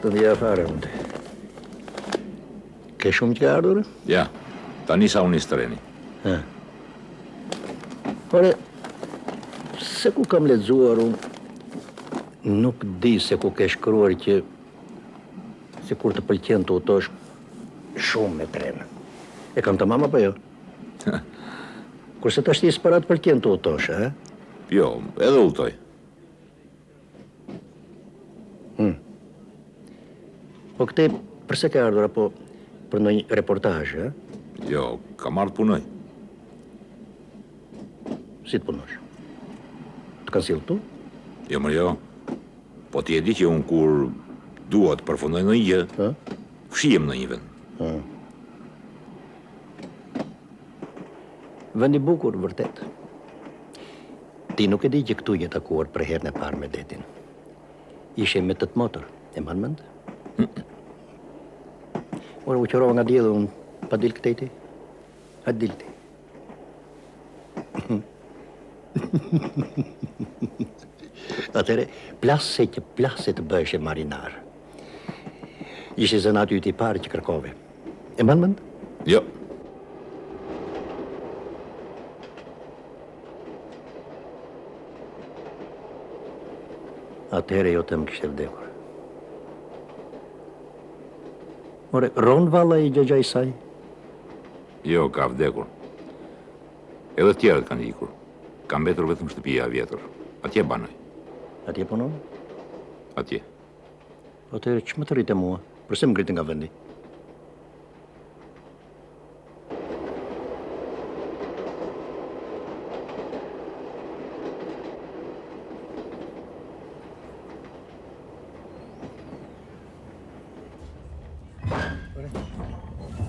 të ndja fare unë. Ke shumë që ardhur? Ja, tani sa unë i streni. Ore, se ku kam lexuar unë, nuk di se ku ke shkruar që se kur të pëlqen të utosh shumë me tren. E kam të mama, për jo? Kurse të ashti s'parat pëlqen të utosh, e? Jo, edhe utoj. Po këte, përse ke ardhur, apo për në një reportaj, e? Jo, kam ardhë punoj. Si të punosh? Të kanë silë tu? Jo, më jo. Po ti e di që unë kur dua të përfundoj në një gjë, fshijem në një vend. Vendi bukur, vërtet. Ti nuk e di që këtu je takuar për herën e parë me detin. Ishe me të motor, e mban mend? Ora u qërova nga dielli, unë pa dil këtejti? A dil ti? Atere, plase të bëheshe marinar. Ishe zënati i parë që kërkove. E mban mend? Jo. Atere jo të më kishte vdekur. Ore, Ron valla i gjegja i saj? Jo, ka vdekur. Edhe tjerët kanë ikur. Ka mbetur vetëm shtëpia vjetër. Atje banoj. Atje punon? Atje. Atëherë, që më të rritë mua? Përse më ngritë nga vendi?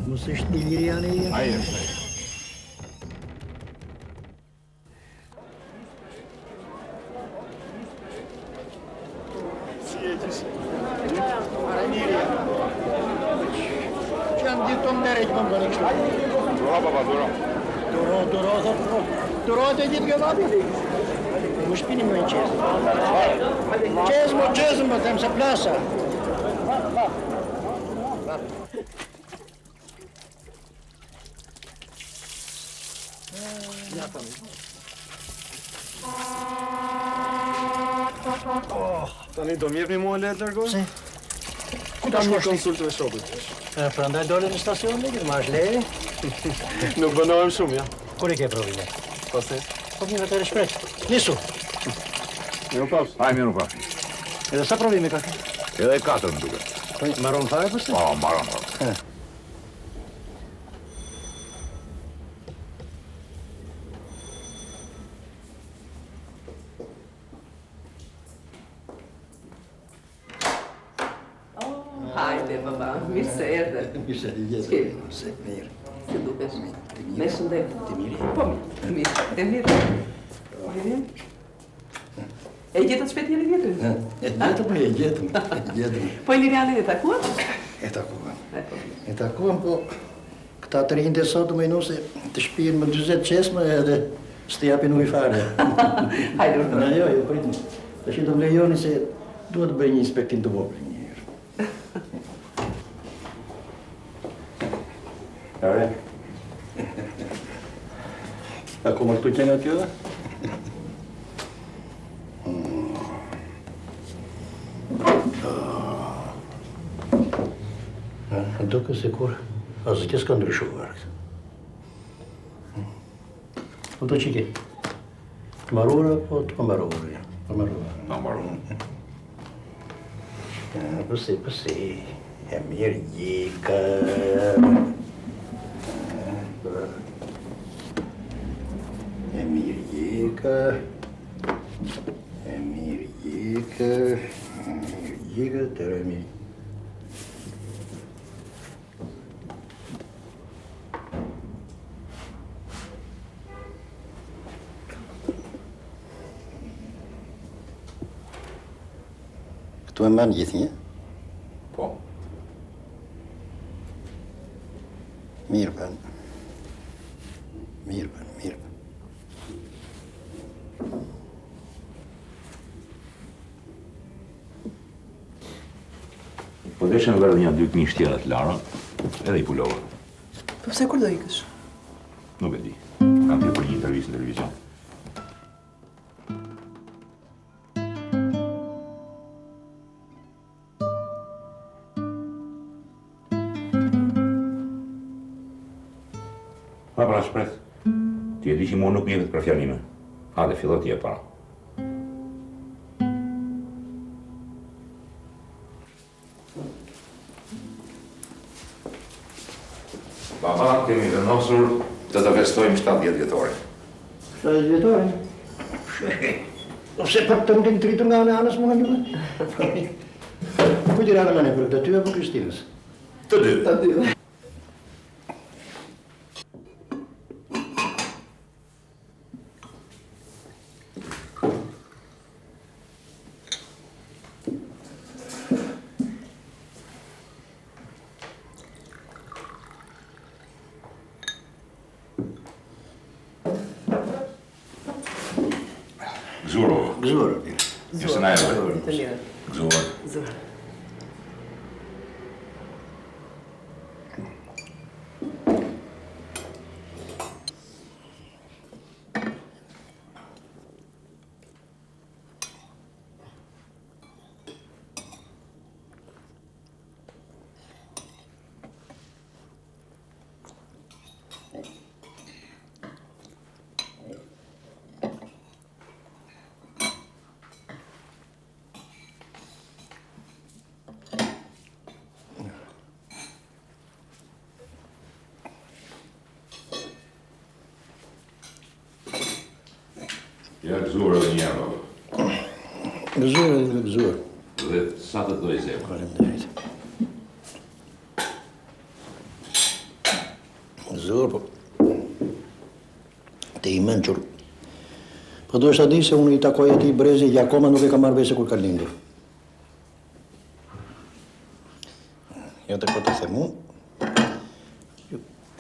Mos është një Liriani? Aje është. Si e qësë? Mirja. Që janë ditë të mdere që më më bëni kështu? Duro, papa, duro. Duro të gjithë kjo vapi? Më shpini më në qezë. Qezë më them se plasa. Tani do m'jepni mua le të largohem? Se? Ku ta shkosh konsultëve shokut? Prandaj dole në stacion, dhe marrësh leje? Nuk bënohem shumë, ja. Kur i ke provime? Pase? Po një vetër e shpret. Nisu. Miru pafsh. Aj, miru pafsh. Edhe sa provime ka? Edhe 4 më duke. Po, maron fare përse? Po, maron fare. Hajde, baba, mirë se erdhe. Mirë se Qe? se mirë. Si dukesh? Me shëndet. Ti mirë? Po mirë. E mirë. Mirë. E gjetët shpet njëri vjetër? E gjetëm. Po e Lirianin e takuat? E takuam, po këta të rinjë të sotë më inu se të shpijen më 20 qesme edhe s'ti japin ujë fare. Hajde, urdo. Jo, pritëm. Të shi të më lejoni se duhet të bëj një inspektim të vogël një herë. Are? Akoma këtu që nga kjo dhe? Duke se kur asë që s'ka ndryshuar këtë. Po të qike? Të marura, po të pëmbarura, ja. Pëmbarura. Pësi, e mirë gjika. E mirë gjika, të remi. Këtu e mbanë gjithë një? Po. Mirë bën. Mirë bën. Veshën vërë dhe një 2 këmishë tjera të lara, edhe i pulova. Po pse kur do ikësh? Nuk e di. Kam thirrë për një intervistë në televizion. Pra shpret. Ti e di që mua nuk mjetet për fjalime. Hajde, fillo ti e para. Baba, kemi vendosur të të festojmë 70 vjetore. 70 vjetore? Ose pak të nuk e në tritur nga anës më nga njëve? Kujt i rana mene për të ty apo Kristinës? Të dy. Të dy. Gëzuar. Gëzuar. Mirë na erdhe. Të mirë. Gëzuar. Gëzuar. Ja gëzuar edhe një herë, baba. Gëzuar edhe gëzuar. Dhe sa të doj zemra. Faleminderit. Gëzuar, po. Te i menqur. Po do është a di se unë i takoj ati brezi që akoma nuk e ka marrë vese kur ka lindur. Jo të këtë të themu.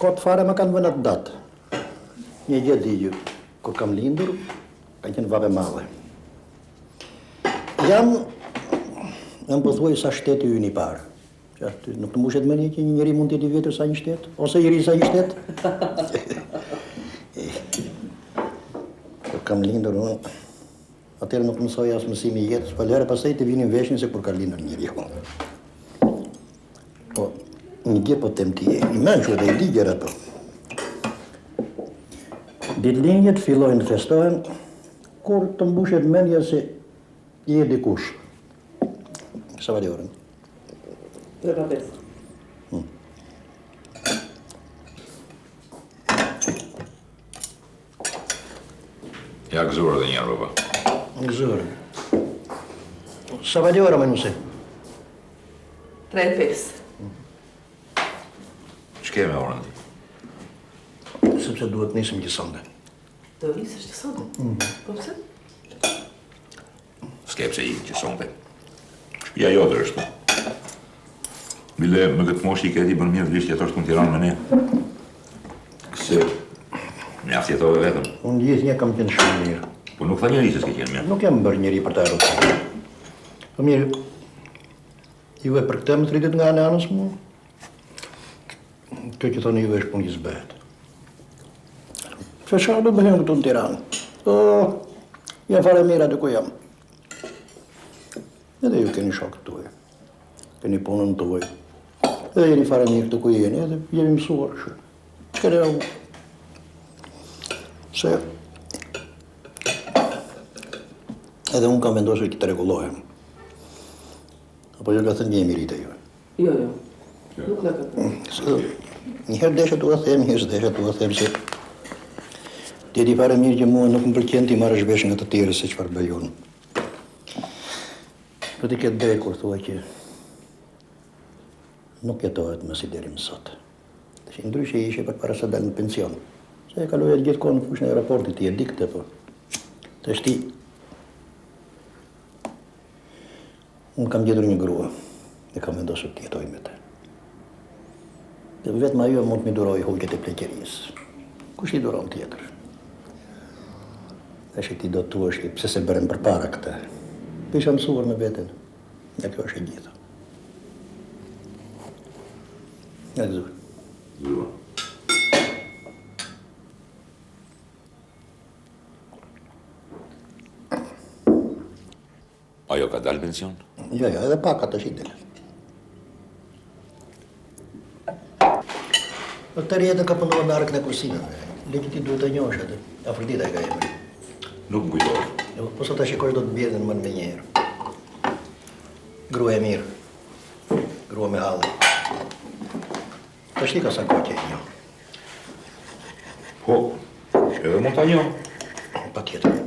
Kotë fare më kanë vënat datë. Një gjë digjë, kur kam lindur, ka qenë vape madhe. Jam pëthuaj sa shteti ju një parë. Që aty nuk të mbushet me një që një njëri mund t'jeti vjetër sa një shtet, ose i ri sa një shtet. Kur kam lindur unë, atëherë nuk mësoj as mësimi i jetës, pa lere pasaj të vinin veshin se kur ka lindur njëri unë. Po, një gjë po tem ti i menqu edhe i ligjer ato. Ditëlindjet fillojnë të festohen kur të mbushet mendja se je dikush. Sa vali orën? 3:05. Ja gëzuar edhe një herë, baba. Gëzuar. Sa vali orën më nëse? 3:05. Ç'ke me orën ti? Sepse duhet nisim gjësonde. Do nisësh të sotë? Po pse? S'ke pse i që sonte. Shtëpia jote është. Bile me këtë moshë i ke ti bën mirë vlisht jetosh këtu në Tiranë me ne. Se mjaft jetove vetëm. Unë gjithë një kam qenë shumë mirë. Po nuk tha njëri se s'ke qenë mirë. Nuk jam bërë njëri për të arrotë. Po mirë, juve për këtë më tritit nga anës mu? Kjo që thonë juve është punë i zbehet. Që shka do bëhem këtu në Tiranë? Ja fare mira të ku jam. Edhe ju keni shokët tuaj. Keni punën tuaj. Edhe jeni fare mirë të ku jeni, edhe jemi mësuar shumë. Që kene u? Se edhe unë kam vendosur që të regullohem. Apo jo ka thënë një mirit e juve? Jo. Nuk në ka thënë. Njëherë desha t'u a them, njëherë desha t'u a them se ti e di fare mirë që mua nuk më pëlqen ti marrësh vesh nga të tjerë se çfarë bëj unë. Po ti këtë drejt kur thua që nuk jetohet më si deri më sot. Tash ndryshe ishe përpara se dal në pension. Se e kaloja gjithkohë në fushën e raportit, ti e di këtë po. Tash ti unë kam gjetur një grua e kam vendosur të jetoj me të. Dhe vetëm ajo mund të mi duroj hujtjet e pleqerisë. Kush i duron tjetër? Tash ti do të thuash që pse se bërëm përpara këtë. Isha mësuar me veten. Ja kjo është e gjitha. Ja, gëzuar. Zua. Ajo ka dalë pension? Jo, edhe pak ato shi del. Të rjetën ka punuar në arkën e kursinave. Leti ti duhet të njohësh atë. Afrodita e ka emrin. Nuk më kujtohet. Jo, po sa ta shikosh do të bjerën më me njëherë. Grua e mirë. Grua me hallë. Tash ti ka sa kohë që e njoh. Po, edhe mund ta njoh. Patjetër.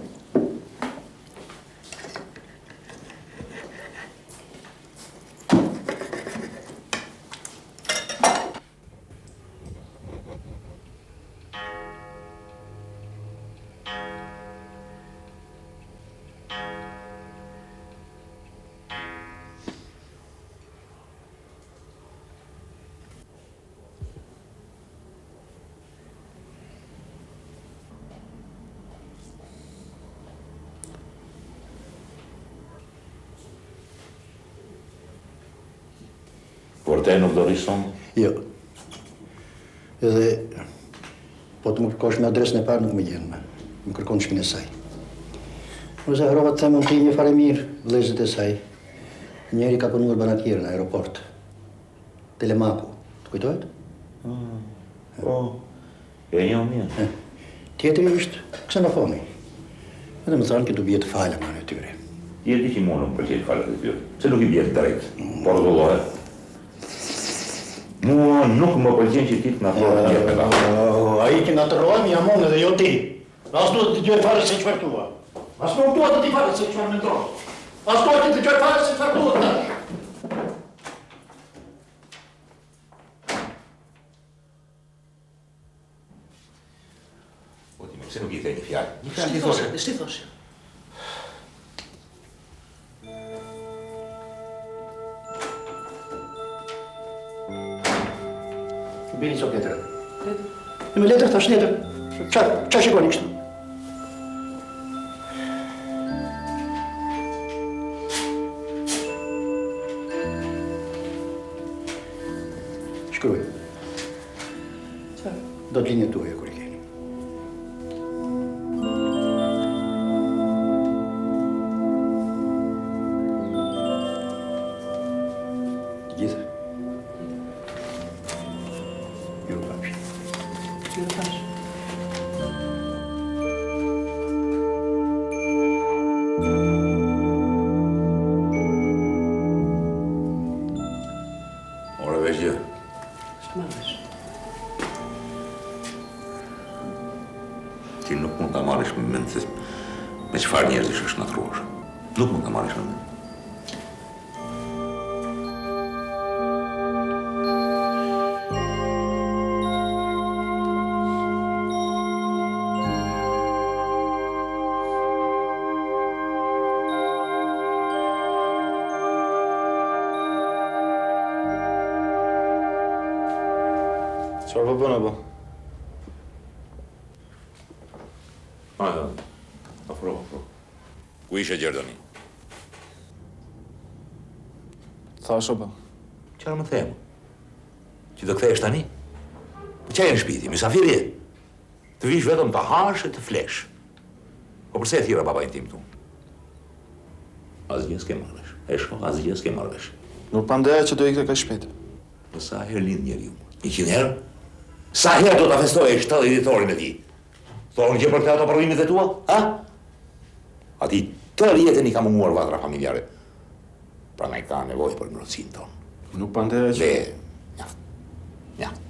Vërtet nuk do rison? Jo. Edhe po të më kërkosh me adresën e parë nuk më gjen më. Më kërkon në shtëpinë e saj. Unë Zahrova të them unë ti një fare mirë vëllezërit e saj. Njeri ka punuar banakierë në aeroport. Telemaku. Të kujtohet? Po, e njoh mirë. Tjetëri është ksenofoni. Edhe më thanë që du bje të falem në tyre. Jeti që mua nuk pëlqej falet e tyre. Se nuk I bje drejt. Por dullohet. Mua nuk më pëlqen që ti të na thua një me ta. Ai që nga të rojmë jam unë edhe jo ti. As duhet të gjoj fare se çfarë thua. As nuk duhet të ti fare se çfarë mendon. As duhet të gjoj fare se çfarë duhet tash. Po ti më pse nuk I the një fjalë? Një fjalë ti thoshe. Shti thoshe. Bini sot letër. Me letër thash letër. Qa shikoni kështu? Shkruaj. Do të linjët tuaja kur I keni. Të gjithë. Ora veç gjë. Shmarrësh. Ti nuk mund ta marrësh me mend se me çfarë njerëzish është natruar. Nuk mund ta marrësh me mend. Çfarë po bën apo? Afro. Ku ishe Gjerdani? Thash apo? Çfarë më them? Që do kthehesh tani? Çfarë je në shtëpi ti? Mysafir je? Të vish vetëm të hash e të flesh. Po përse e thira babajin tim tu? Asgjë s'ke marrësh. E shko, asgjë s'ke marrësh. Nuk pandeja që do ikte kaq shpejt. Po sa herë lind njeriu? 100 herë? Sa herë do ta festoje 70 dhjetorin e tij? Thonë që për këtë ato prodhimet e tua? Ha? Ati tërë jetën I ka munguar vatra familjare. Prandaj ka nevojë për ngrohtësinë tonë. Nuk pandeja që... Le, mjaft. Mjaft.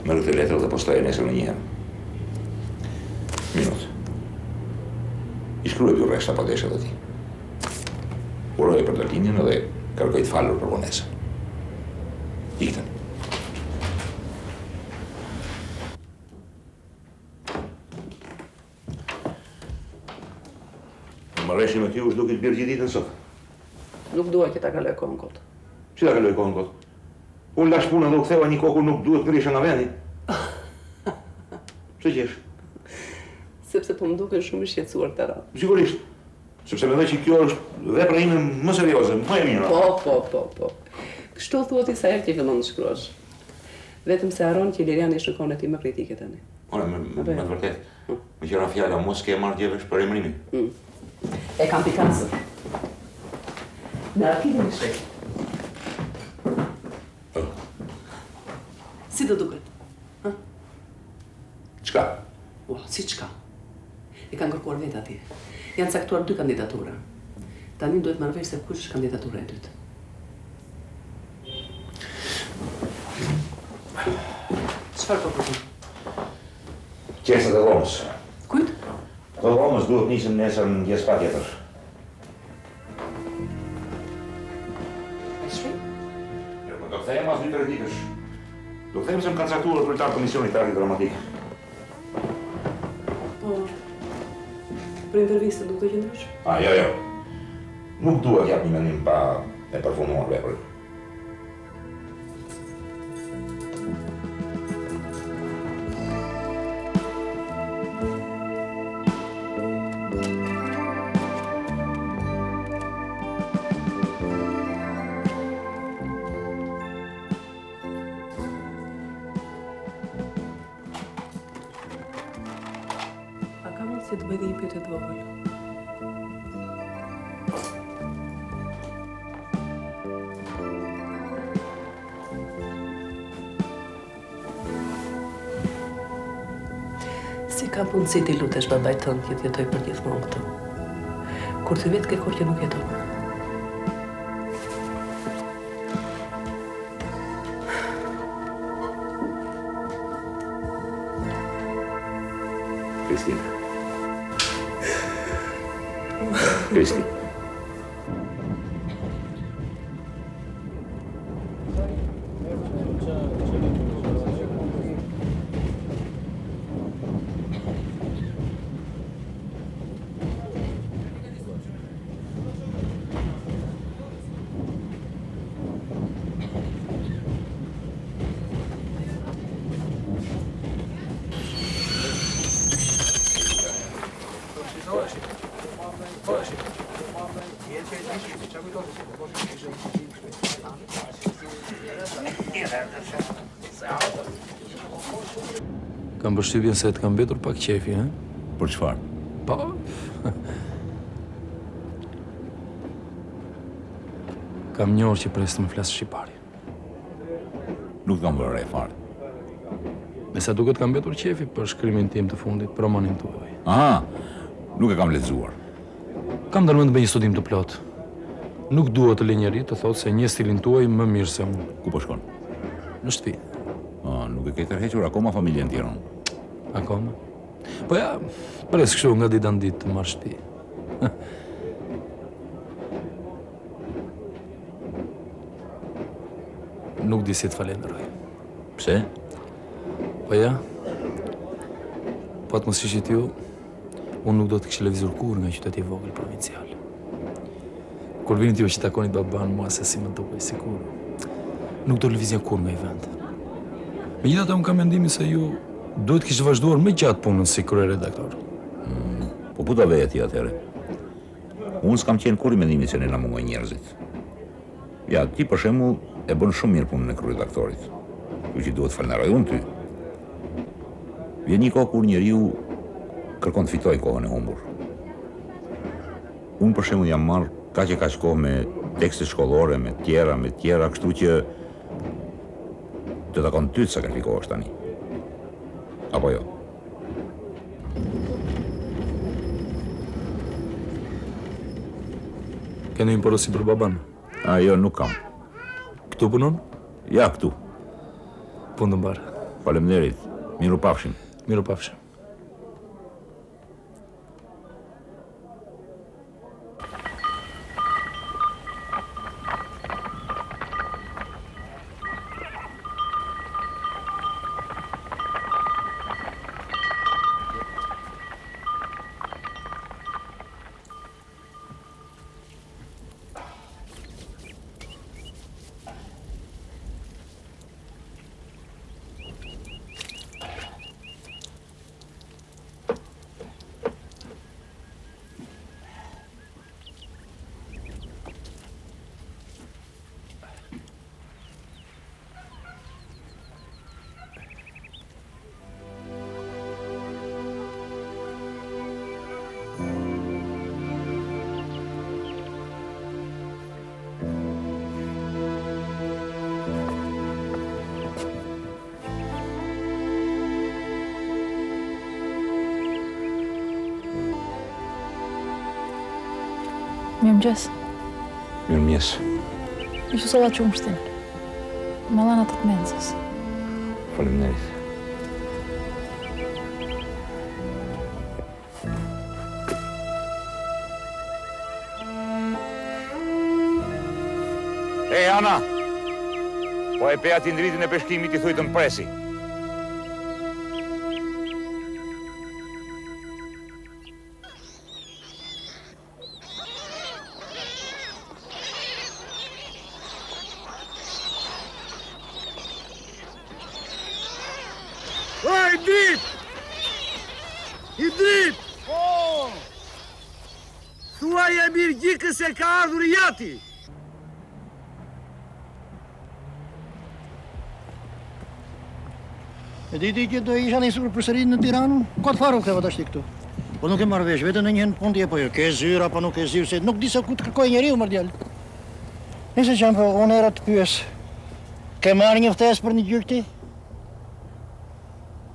Merë këtë letër dhe postoje nesër në një herë. Minut. I shkruaj dy rreshta pa deshet e ti. Uroje për të linjën edhe kërkoj të falur për vonesën. Ikten. Marrëshi me ty u s'dukit birë gjithë ditën sot. Nuk dua që ta kaloj kohën kot. Si ta kaloj kohën kot? Unë lash punën dhe u ktheva një kohë nuk duhet ngrisha nga vendi. Pse qesh? Sepse po më duken shumë I shqetësuar të radhë. Sigurisht. Sepse mendoj që kjo është vepra ime më serioze, më e mira. Po. Kështu thua ti sa herë që fillon të shkruash. Vetëm se haron që Iliriani shikon ti më kritike tani. Ora, me të vërtet, me qëra fjalla, mos ke marrë djevesh për emrimin. E kam pikasër. Në arkivin e shkret. Si do duket? Çka? Si çka? E kanë kërkuar vetë atje. Janë caktuar 2 kandidatura. Tani duhet marrë vesh se kush është kandidatura e dytë. Çfarë po propon? Qesët e dhomës. Kujt? Të dhomës duhet nisën nesër në mëngjes patjetër. E shpi? Jo, do kthehem as 2-3 ditësh. Do kthehem se më kanë caktuar kryetar komisionit të artit dramatik. Po. Për intervistën do të qëndrosh? Jo. Nuk duhet jap një mendim pa e përfunduar veprën. Se të bëjë dhe një pyetje të vogël. Si ka mundësi ti lutesh babait tënd që të jetoj përgjithmonë këtu? Kur ti vetë ke kohë që nuk jeton. Kristi. Kam përshtypjen se të kam mbetur pak qefi, ha? Për çfarë? Po. Kam një orë që pres të më flasë shqipari. Nuk kam vërre fare. Me sa duket kam mbetur qefi për shkrimin tim të fundit, për romanin tuaj. Aha, nuk e kam lexuar. Kam dërmend të bëj një studim të plot. Nuk dua të lë njeri të thotë se një stilin tuaj më mirë se unë. Ku po shkon? Në shtëpi. Nuk e ke tërhequr akoma familjen tjetër. Akoma? Po ja, pres kështu nga ditë në ditë të marrë shtëpi. Nuk di si të falenderoj. Pse? Po ja, po atë mos ishit ju, unë nuk do të kishë lëvizur kur nga qyteti vogël provincial. Kur vinit ju që takonit baban mua se si më dukej sikur, nuk do lëvizja kur nga i vend. Megjithatë unë kam mendimin se ju duhet kishë vazhduar më gjatë punën si kryeredaktor. Po ku do veje ti atëre? Unë s'kam qenë kur i mendimit se ne na mungojnë njerëzit. Ja, ti për shembull e bën shumë mirë punën e kryeredaktorit. Kështu që duhet falenderoj unë ty. Vjen një kohë kur njeriu kërkon të fitojë kohën e humbur. Unë për shembull jam marrë kaq e kaq kohë me tekste shkollore, me tjera, kështu që të takon ty të sakrifikohesh tani. Apo jo? Keni një porosi për baban? Jo, nuk kam. Këtu punon? Ja, këtu. Punë të mbarë. Faleminderit. Miru pafshim. Miru pafshim. Mirëmëngjes. Mirëmjes. Ishte solla qumshtin. Me lana të mencës. Faleminderit. Ana, po e pe ati ndritin e peshkimit i thuj të mpresi. I drip! I drip! Po! Thuaj e Mirgjikës se ka ardhur jati! E diti që do isha nisur përsëri në Tiranë, ka të faru këteva tash këtu. Po nuk e marrë vesh, vetëm në njën pundi e po jo, ke zyrë apo nuk e zyrë, se nuk di se ku të kërkoj njeriu më djalë. Nëse që po, unë era të pyes, ke marrë një ftesë për një gjyq ti?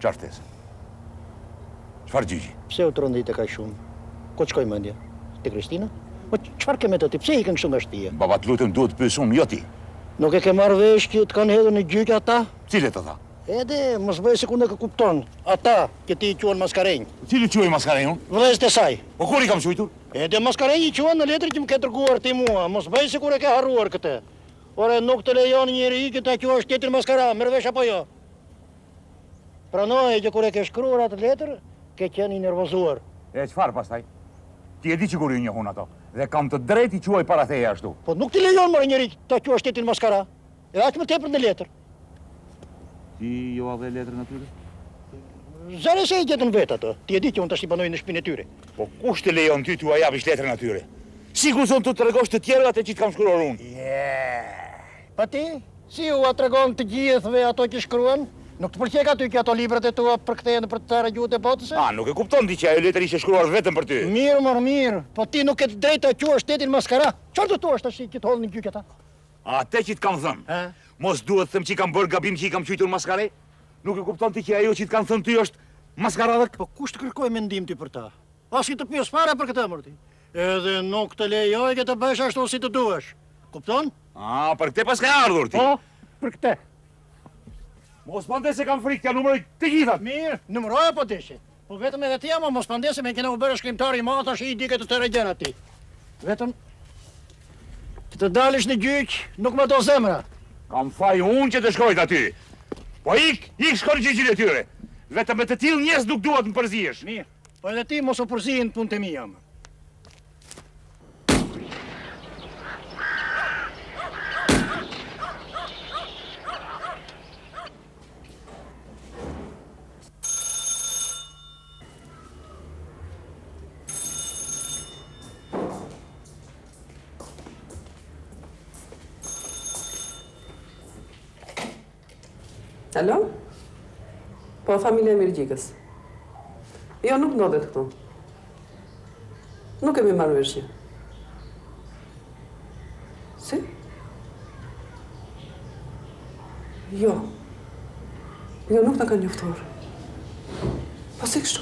Qarë ftesë? Çfarë gjyqi? Pse u trondit e ka shumë? Ko të shkoj mendja? Te Kristina? Po çfarë ke me të ti? Pse i kënë kështu nga shtëpia? Baba të lutem duhet të pyes unë, jo ti. Nuk e ke marrë vesh që të kanë hedhur në gjyq ata? Cilet ata? Ede, mos bëj se ku nuk e kupton. Ata që ti i quan Maskarenj. Cili quaj Maskarenj unë? Vëllezët e saj. Po kur i kam quajtur? Ede Maskarenj i quan në letër që më ke dërguar ti mua. Mos bëj se kur e ke harruar këtë. Ore nuk të lejon njëri që ta quash tjetër Maskara, merr vesh apo jo? Pranoje që kur e ke shkruar atë letër, ke qenë i nervozuar. E çfarë pastaj? Ti e di që kur ju njohun ato. Dhe kam të drejtë i quaj para teje ashtu. Po nuk të lejon më njëri ta quash tjetër Maskara. E aq më tepër në letër. Ti jo a dhe letrën atyre? Zare se i gjetën vetë ato. Ti e di që unë tash i banoj në shtëpinë e tyre. Po kush të lejon ty t'u japish letrën atyre? Sigur son të tregosh të tjerë atë që t'kam shkruar unë. Pa ti? Si u tregon të gjithëve ato që shkruan? Nuk të pëlqej aty që ato librat e tua përkthehen për të tëra gjuhët e botës? Nuk e kupton ti që ajo letër ishte shkruar vetëm për ty. Mirë. Po ti nuk ke të drejtë ta quash tetin Maskara. Çfarë do të thuash tash që të hodhin në gjyq ata? Atë që t'kam thënë. Mos duhet të them që kam bërë gabim që i kam quajtur Maskare? Nuk e kupton ti që ajo që t'kan thënë ty është maskaradhë? Po kush të kërkoj mendim ti për ta? As i të pyes fare për këtë emër ti. Edhe nuk të lejoj që të bësh ashtu si të duash. Kupton? Për këtë pas ka ardhur ti. Po, për këtë. Mos mande se kam frikë, ja numëroj të gjithat. Mirë, numëroj po dishi. Po vetëm edhe ti ama mos mande se me kena u bërë shkrimtar i madh tash i di këtë tërë gjëra ti. Vetëm të dalësh në gjyq, nuk më do zemra. Kam faj unë që të shkojt aty. Po ik shkoj në gjyqin e tyre. Vetëm me të tillë njerëz nuk duhet më përzihesh. Mirë. Po edhe ti mos u përzihen në punët e mia. Alo? Po, familja e Mirgjikës. Jo, nuk ndodhet këtu. Nuk kemi marrë vesh. Si? Jo. Jo, nuk na kanë njoftuar. Po si kështu?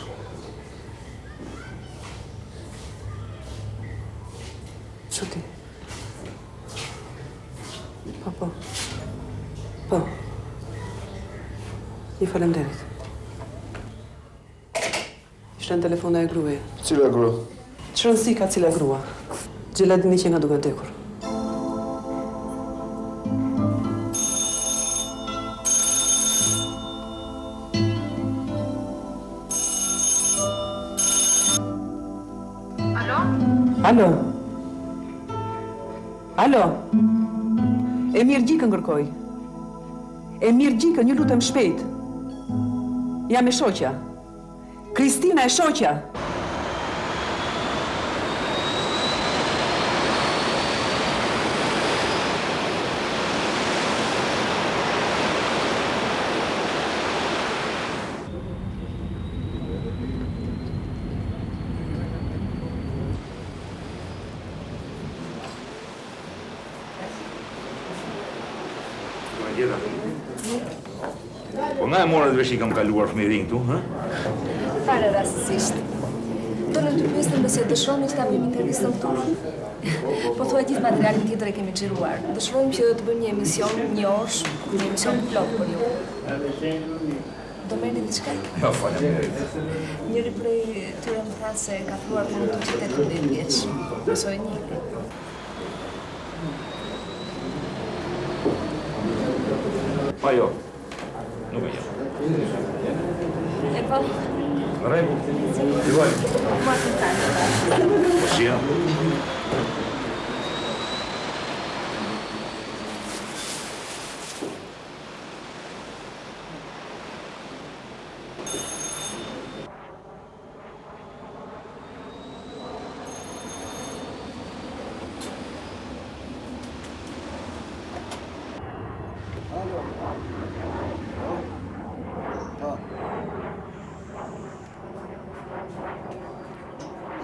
Çuti. Po. I falemderit. Ishte në telefona e gruaja. Cila grua? Që rëndësi ka cila grua? Gjeladini që nga duke tekur. Alo? E Mirgjikën kërkoj. E Mirgjikën, ju lutem shpejt. Jam e shoqja. Kristina e shoqja. Po nga e morët vesh i kam kaluar fëmirin këtu, ha? Fare rastësisht. Do personin të pyesin nëse dëshironi që ta bëjmë intervistën këtu. Po thuaj gjithë materialin tjetër e kemi xhiruar. Dëshirojmë që të bëjmë një emision një orësh, një emision plot për ju. Do merrni diçka? Jo, faleminderit. Njëri prej tyre më tha se ka thuar për në të qytet 10 vjeç. Besoj një. Pa jo, nuk e jo. E po? Në rregull. Filloj. Ma të tani. Po si ja?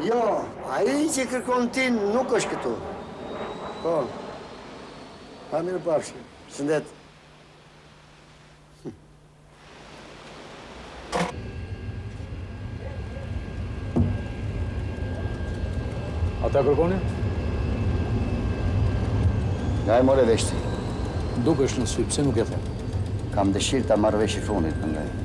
Jo, ai që kërkon ti nuk është këtu. Po. Pa mirë pafshi. Shëndet. Ata kërkoni? Nga e more veshti. Duke është në sy, pse nuk e them? Kam dëshirë ta marrë vesh i funit në ngaj.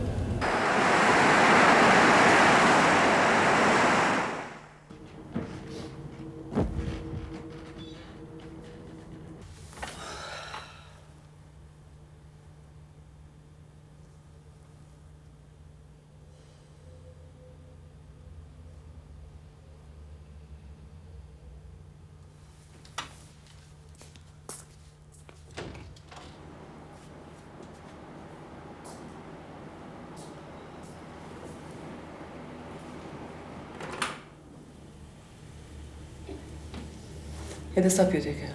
Edhe sa pyetje ke?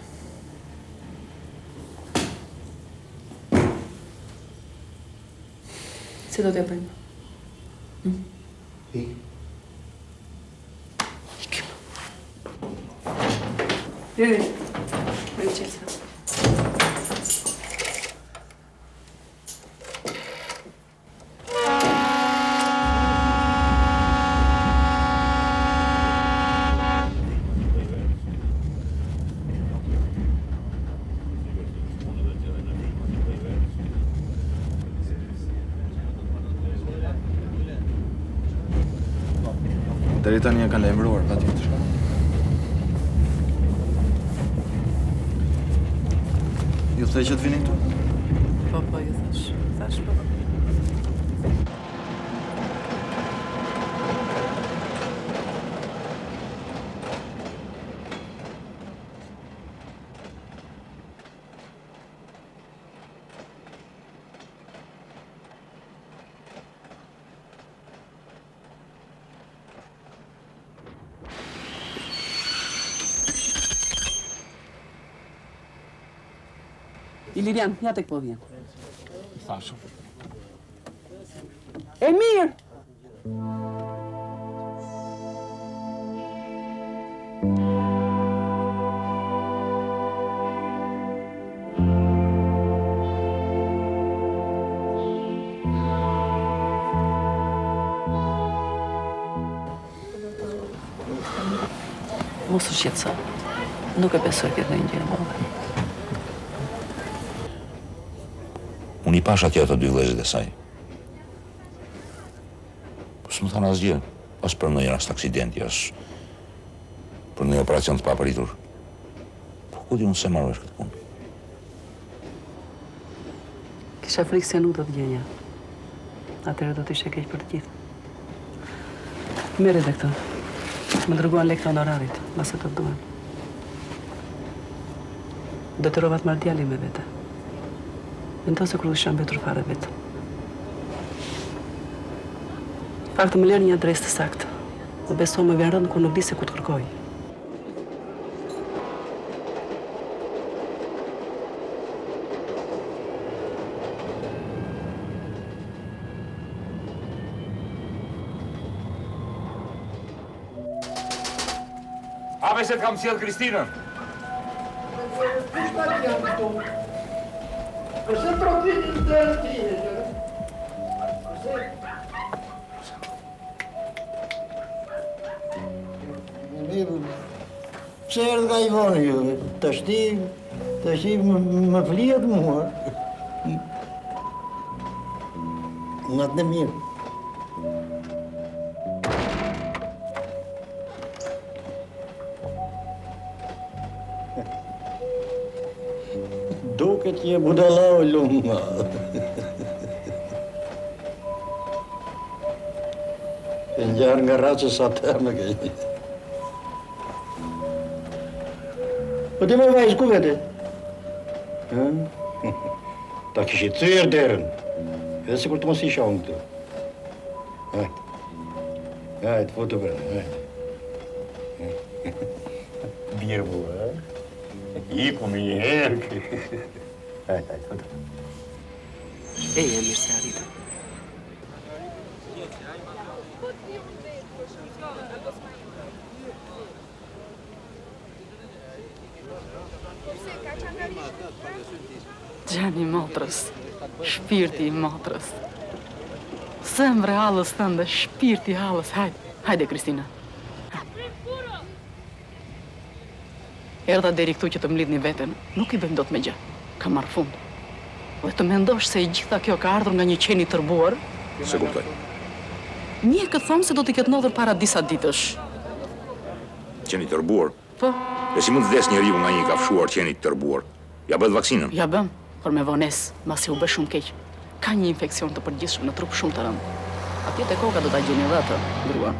Si do t'ja bëjmë? Ikim. Riri, me qelësa. Deri tani e kanë lajmëruar, patjetër. Ju thej që të vini këtu? Po, ju thash. Thash, po. Ilirian, ja tek po vjen. Thashëm. E mirë! Mos u shqetëso. Nuk e besoj këtë në një gjë e madhe. Unë i pash atje ato dy vëllezërit e saj. Po s'më thanë asgjë, as për ndonjë rast aksidenti, as për ndonjë operacion të paparitur. Po ku di unë se marrësh këtë punë? Kisha frikë se nuk do të gjenja. Atëherë do të ishe keq për të gjithë. Merre edhe këtë. Më dërguan lekë të honorarit, mbase të duan. Do të rova të marr djalin me vete. Mendo se kur isha mbetur fare vetë. Pak të më lërë një adresë të saktë. Dhe beso më vjen rënd kur nuk di se ku të kërkoj. Ave se të kam sjellë Kristinën. Përse trofitin të tine, ti, pse erdhë nga Ivoni ju? Tash ti më flihet mua. Natën e mirë. Duket je budalla o lumë. E ngjarë nga racë sa të më kejtë. Po ti më vajzë ku vete? Ta kishit thyrë derën. Edhe sikur të mos isha unë këtu. Hajde, foto për në, hajde. Bjerë mua, Iku me një herë. Hajde, foto. Mirë se arritë. Gjeni motrës, shpirti i motrës. Zemre halës tënde, shpirti halës. Hajde, Kristina. Erdha deri këtu që të mlidhni veten, nuk i bëjmë dot me gjë. Ka marrë fund. Dhe të mendosh se e gjitha kjo ka ardhur nga një qeni tërbuar? Se kuptoj. Një këtë thonë se do t'i ketë ndodhur para disa ditësh. Qeni tërbuar? Po, E si mund të vdes njeriu nga një kafshuar qeni të tërbuar? Ja bëhet vaksinën? ja bëm, por me vonesë, masi u bë shumë keq. Ka një infekcion të përgjithshëm në trup shumë të rëndë. Atje te koka do ta gjeni edhe atë, gruan.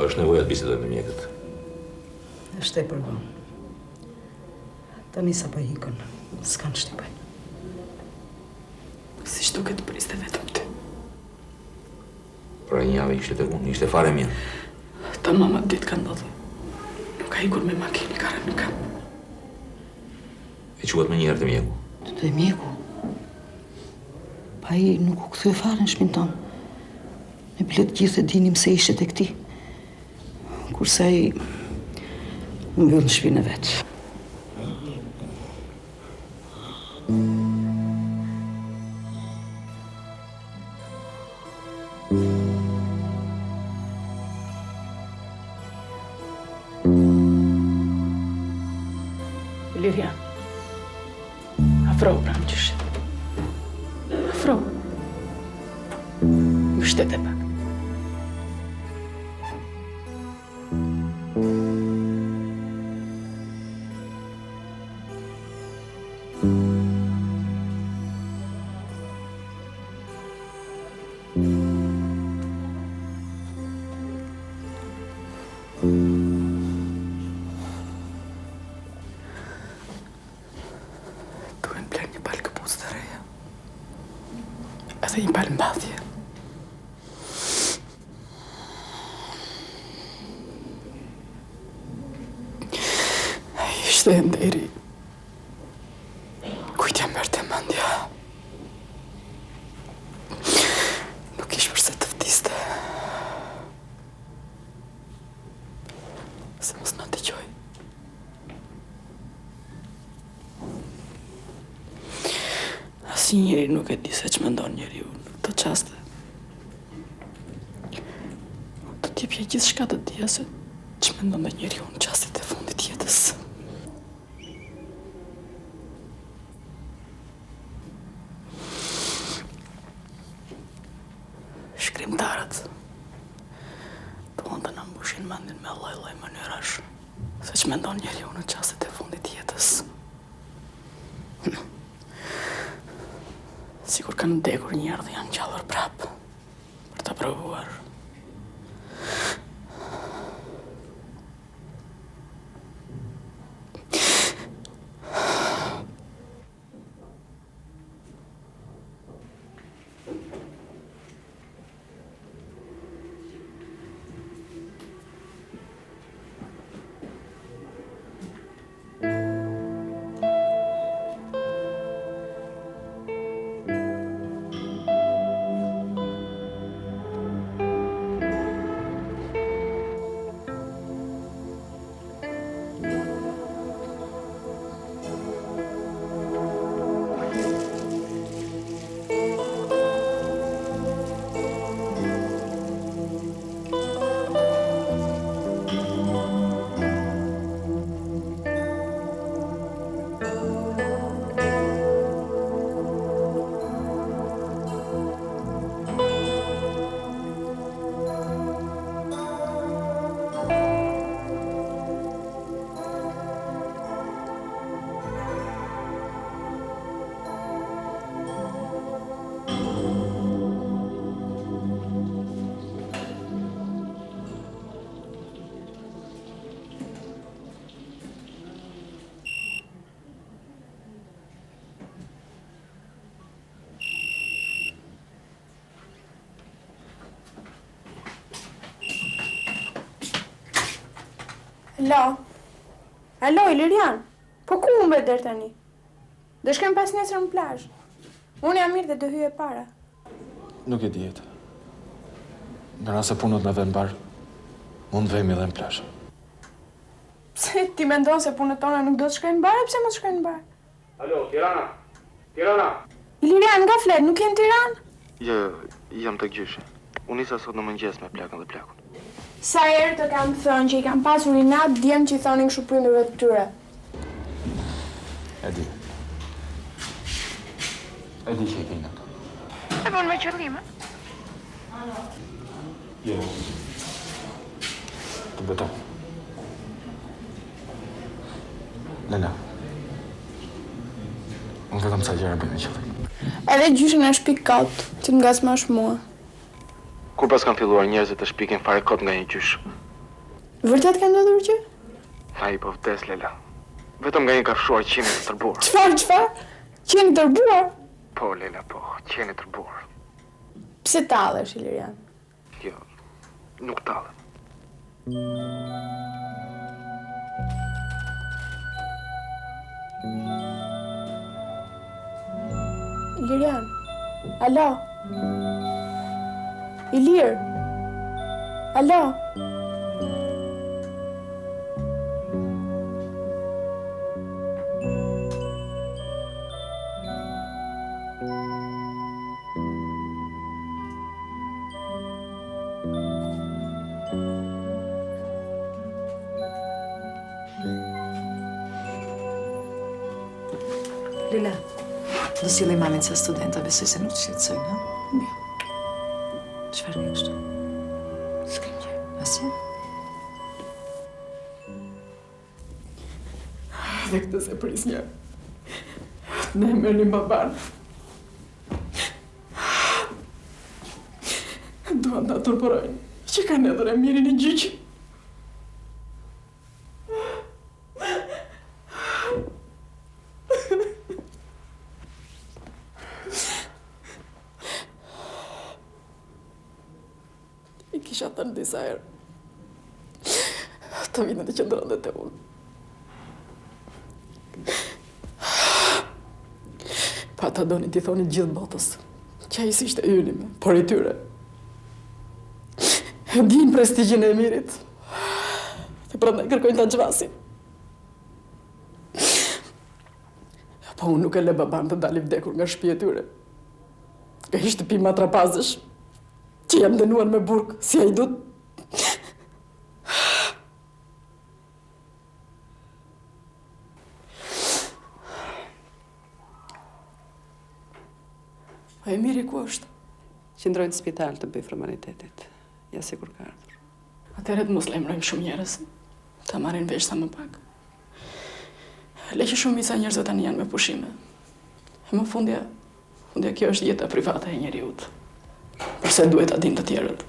Është nevoja të bisedoj me mjekët. Është e përgon. Tani sa po ikën, s'kan shtypaj. Si duket priste vetëm ty. Pra një javë ishte të unë, ishte fare mirë. Ta mama ditë ka ndodhur. Nuk ka ikur me makinë, ka rënë në kam. E quat me njerë të mjeku. Të mjeku? Pa i nuk u kthye fare në shtëpinë tonë. Ne blet gjithë e dinim se ishte tek ti. Kurse ai mbyll në shtëpinë e vet. Lirian, afro pra më qëshit. Afro. Më shtete pak. Duhen bler një palë këpucë të reja. Edhe një palë mbathje. Ishte nderi. Kujtja mërë të mandja. Nuk ish përse të vdiste. Se mos në t'i qoj. Asnjë njeri nuk e di se ç'mendon njeriu në këtë çaste. Do t'i jepja gjithçka të dija se ç'mendon njeriu në çastet e fundit të jetës. Shkrimtarët duan të na mbushin mendin me lloj-lloj mënyrash se ç'mendon njeriu në çastet e fundit të jetës. Sigur kanë vdekur një herë dhe janë gjallër prapë për ta provuar. Alo, Ilirian, po ku më mbet deri tani? Do shkojmë pas nesër në plazh. Unë jam mirë dhe do hyj e para. Nuk e dihet. Nga nëse punët me vend bar, mund të vemi edhe në plazh. Pse ti mendon se punët tona nuk do të shkojnë në bar, pse mos shkojnë në bar? Alo, Tirana. Tirana. Ilirian, nga flet, nuk je në Tiranë? Jo, jam tek gjyshi. Unë nisa sot në mëngjes me plakën dhe plakun. Sa herë të kam thënë që i kam pasur një natë djem që i thonin kështu prindërve të tyre. E di që i kejnë ato. E bën me qëllime? Jo. Të betoj. Lela. Unë vetëm sa gjera bëjmë qëllim. Edhe gjyshin e shpik kot, që të ngacmosh mua. Kur pas kanë filluar njerëzit të shpikin fare kot nga një gjysh? Vërtet ka ndodhur gjë? Ai po vdes, Lela. Vetëm nga një kafshuar qeni të tërbuar. Çfarë? Qeni tërbuar? Po, Lela, po, qeni tërbuar. Pse tallesh, Ilirian? Jo, nuk tallem. Ilirian, alo? Ilir? Alo? Lila, do sjellë mamin sa studenta, besoj se nuk të shqetësojnë, ha? Jo. Çfarë ke kështu? S'kem gjë. Asgjë? Dhe këtë se pris një. Ne e merrim baban. Duan ta turpërojnë. Që kanë edhe e mirin e gjyq. I kisha thënë disa herë. Të vinë të qëndronë të unë. Pa ta doni t'i thoni gjithë botës, që ai s'ishte ylime, por i tyre. Ndin prestigjin e mirit, dhe prandaj kërkojnë ta gjvasin. Po unë nuk e le baban të dali vdekur nga shtëpia e tyre. Nga një shtëpi matrapazësh, që jam dënuar me burg, si ai dut. Po e miri ku është? Qëndrojnë në spital të bëj formalitetit. Ja si kur ka ardhur. Atëherë të mos lajmërojmë shumë njerëz. Ta marrin vesh sa më pak. Le që shumica njerëzve tani janë me pushime. E më fundja kjo është jeta private e njeriut. Përse duhet ta dinë të tjerët.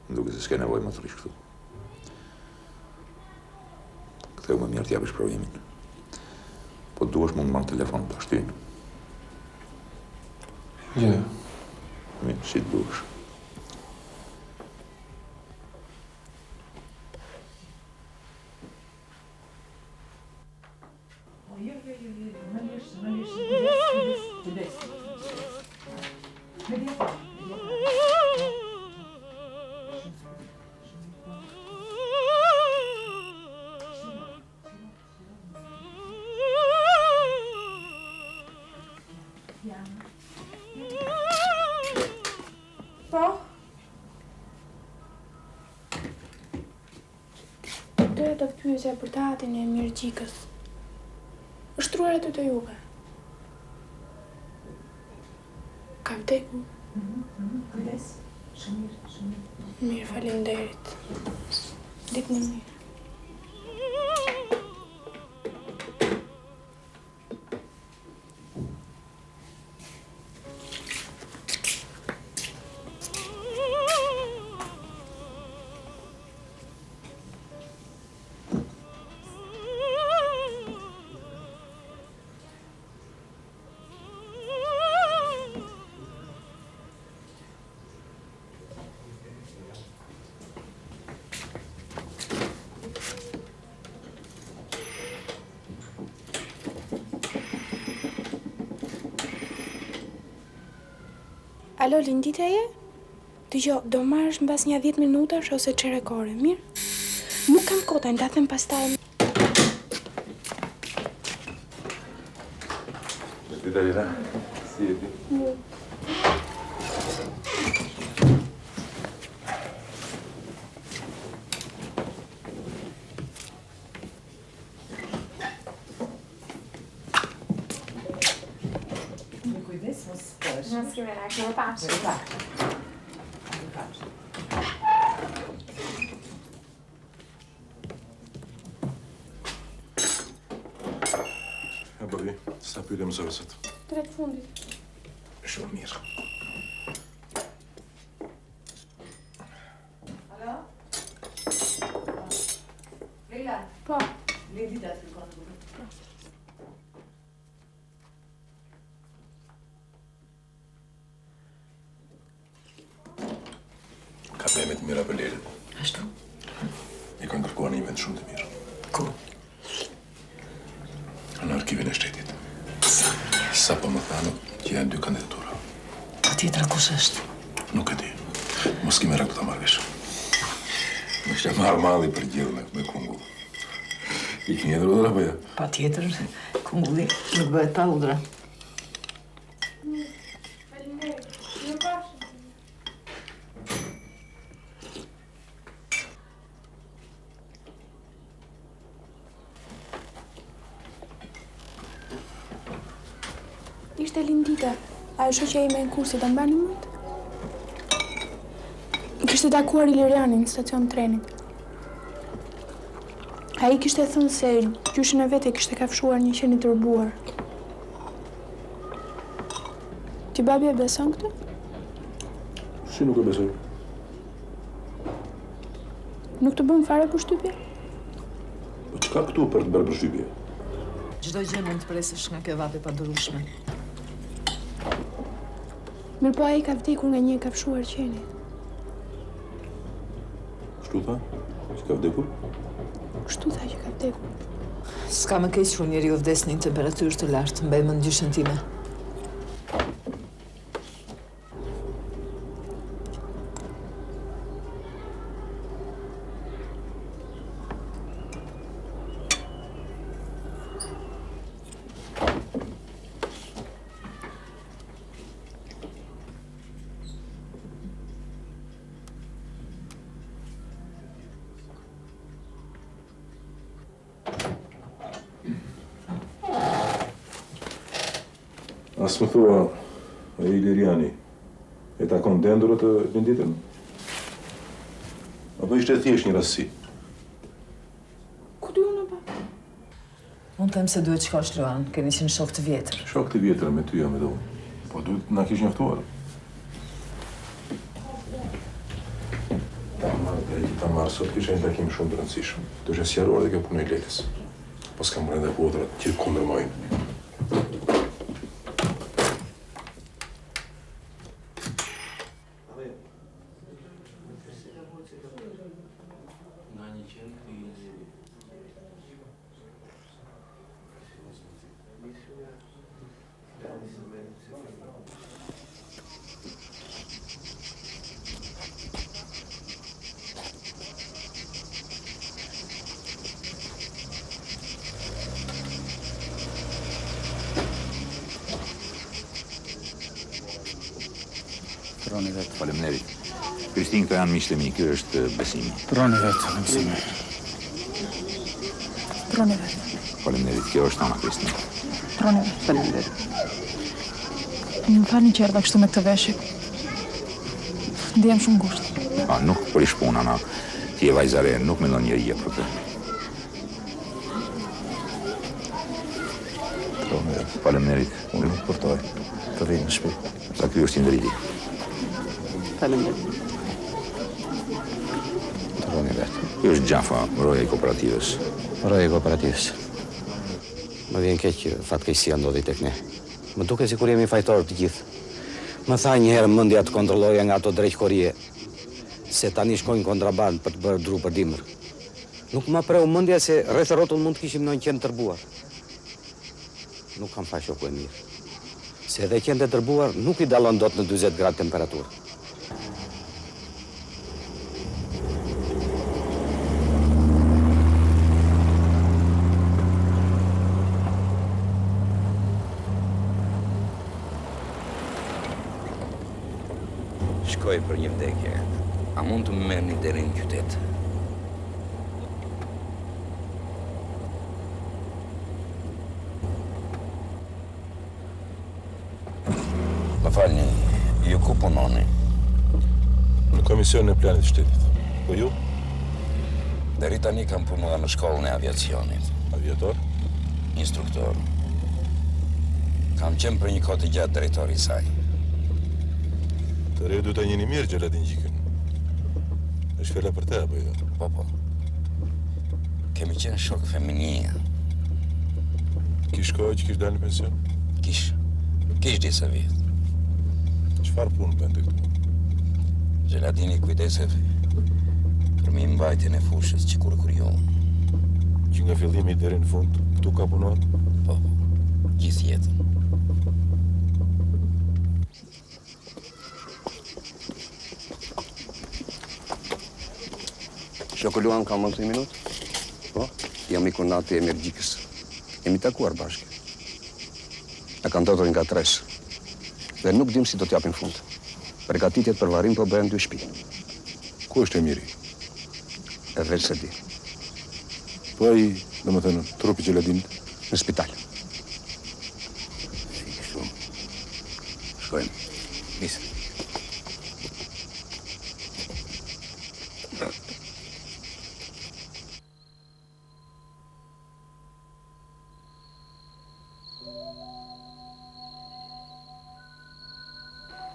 Duke se s'ke nevoj më të rish këtu. Ktheu më mirë t'japësh provimin. Po duhesh mund të marrë telefon të ashtin. Jo. Mirë, si duhesh. Po? Doja të pyesja për tatin e Mirgjikës. Është truar aty te juve. Ka vdekur? Kujdes. Shumë mirë. Mirë, faleminderit. Ditë në mirë. Alo, Lindit e je? Dëgjo, do marrësh mbas një 10 minutash ose çerekore, mirë? Nuk kam kohë, ta them pastaj. Vitalina, si jeti? Kujdes, mos shkosh. Mos ke merak, më pash. E bëri, sa pyetëm zërësët. Drejt fundit. Shumë mirë. Alo? Leila? Po. Lindi da të konë. Ka bemet mira për Leilën. Ashtu? I kanë kërkuar një vend shumë të mirë. Ku? Në arkivin e shtetit. Sa po më thanë që janë 2 kandidatura. Pa tjetra kush është? Nuk e di. Mos ki merak të ta marrësh. Më shte marrë malli për gjellë me kungull. I kënje dhe udra, po ja? Pa tjetër, kungulli nuk bëhet pa udra. Ishte Lindita, ajo shoqja ime në kursi, ta mbani mund? Kishte takuar Ilirianin në stacion trenit. Ai kishte thënë se gjyshin e vete kishte kafshuar një qen i tërbuar. Ti babi e beson këtë? Si nuk e besoj? Nuk të bën fare përshtypje? Po çka këtu për të bërë përshtypje? Çdo gjë mund të presësh nga kjo vape padurueshme. Mirë po ai ka vdekur nga një e kafshuar qeni. Kështu tha? Që ka vdekur? Kështu tha që ka vdekur. S'ka më keq kur njeriu vdes në një temperaturë të lartë, mbaj mend gjyshen time. As më thua, e Iliriani, e takon dendur atë Linditën? Apo ishte thjesht një rastësi? Ku di unë pa? Unë them se duhet shkosh Luan, keni qenë shok të vjetër. Shok të vjetër me ty jam edhe unë. Po duhet na kish njoftuar. Ta marrë sot kisha një takim shumë të rëndësishëm. Do është sqaruar dhe kjo punë e Leilës. Po s'kam brenda kodrat që kundër mojnë. Troni vetë. Faleminderit. Krishtin, këto janë miqtë e mi, kjo është Besimi. Troni vetë, në mësime. Troni vetë. Faleminderit, kjo është Ana Kristin. Troni vetë. Faleminderit. Më falni që erdha kështu me këtë veshje. Ndihem shumë ngushtë. Nuk prish puna, Ana. Ti e vajzare, nuk mendon njeri për të. Troni vetë. Faleminderit. Unë nuk përtoj. Të vijnë në shtëpi. Sa ky është i ndriti. Faleminderit. Troni vetë. Ky është Gjafa, roja i kooperativës. Roja i kooperativës. Më vjen keq që fatkeqësia ndodhi tek ne. Më duket sikur jemi fajtorë të gjithë. Më tha një herë mendja të kontrolloja nga ato drejtkorie se tani shkojnë kontraband për të bërë dru për dimër. Nuk më preu mendja se rreth rrotull mund të kishim ndonjë qen tërbuar. Nuk kam pa shoku e mirë. Se edhe qenë të tërbuar nuk i dallon dot në 40 gradë temperaturë. Shkoj për një vdekje. A mund të më merrni deri në qytet? Më falni, ju ku punoni? Në Komisionin e Planit të Shtetit. Po ju? Deri tani kam punuar në shkollën e aviacionit. Aviator? Instruktor. Kam qenë për një kohë të gjatë drejtori i saj. Të re du ta njeni mirë Gjeladin Gjikën. Është fjala për te, apo jo? Po. Kemi qenë shok feminie. Kish kohë që kish dalë në pension? Kish disa vjetë. Çfarë punë bënte këtu? Gjeladini kujdeset për mi mbajtjen e fushës që kur krijohen. Që nga fillimi deri në fund, këtu ka punuar? Po, gjithë jetën. Shoku Luan ka më 3 minutë? Po, jam i Nati Emir Gjikës. Jemi takuar bashkë. E kanë ndotur nga 3. Dhe nuk dim si do t'japin fund. Përgatitjet për varrim po bëhen 2 shtëpi. Ku është Emiri? E veç se di. Po ai, domethënë, trupi Gjeladinit? Në spital. Shkojmë. Nisë.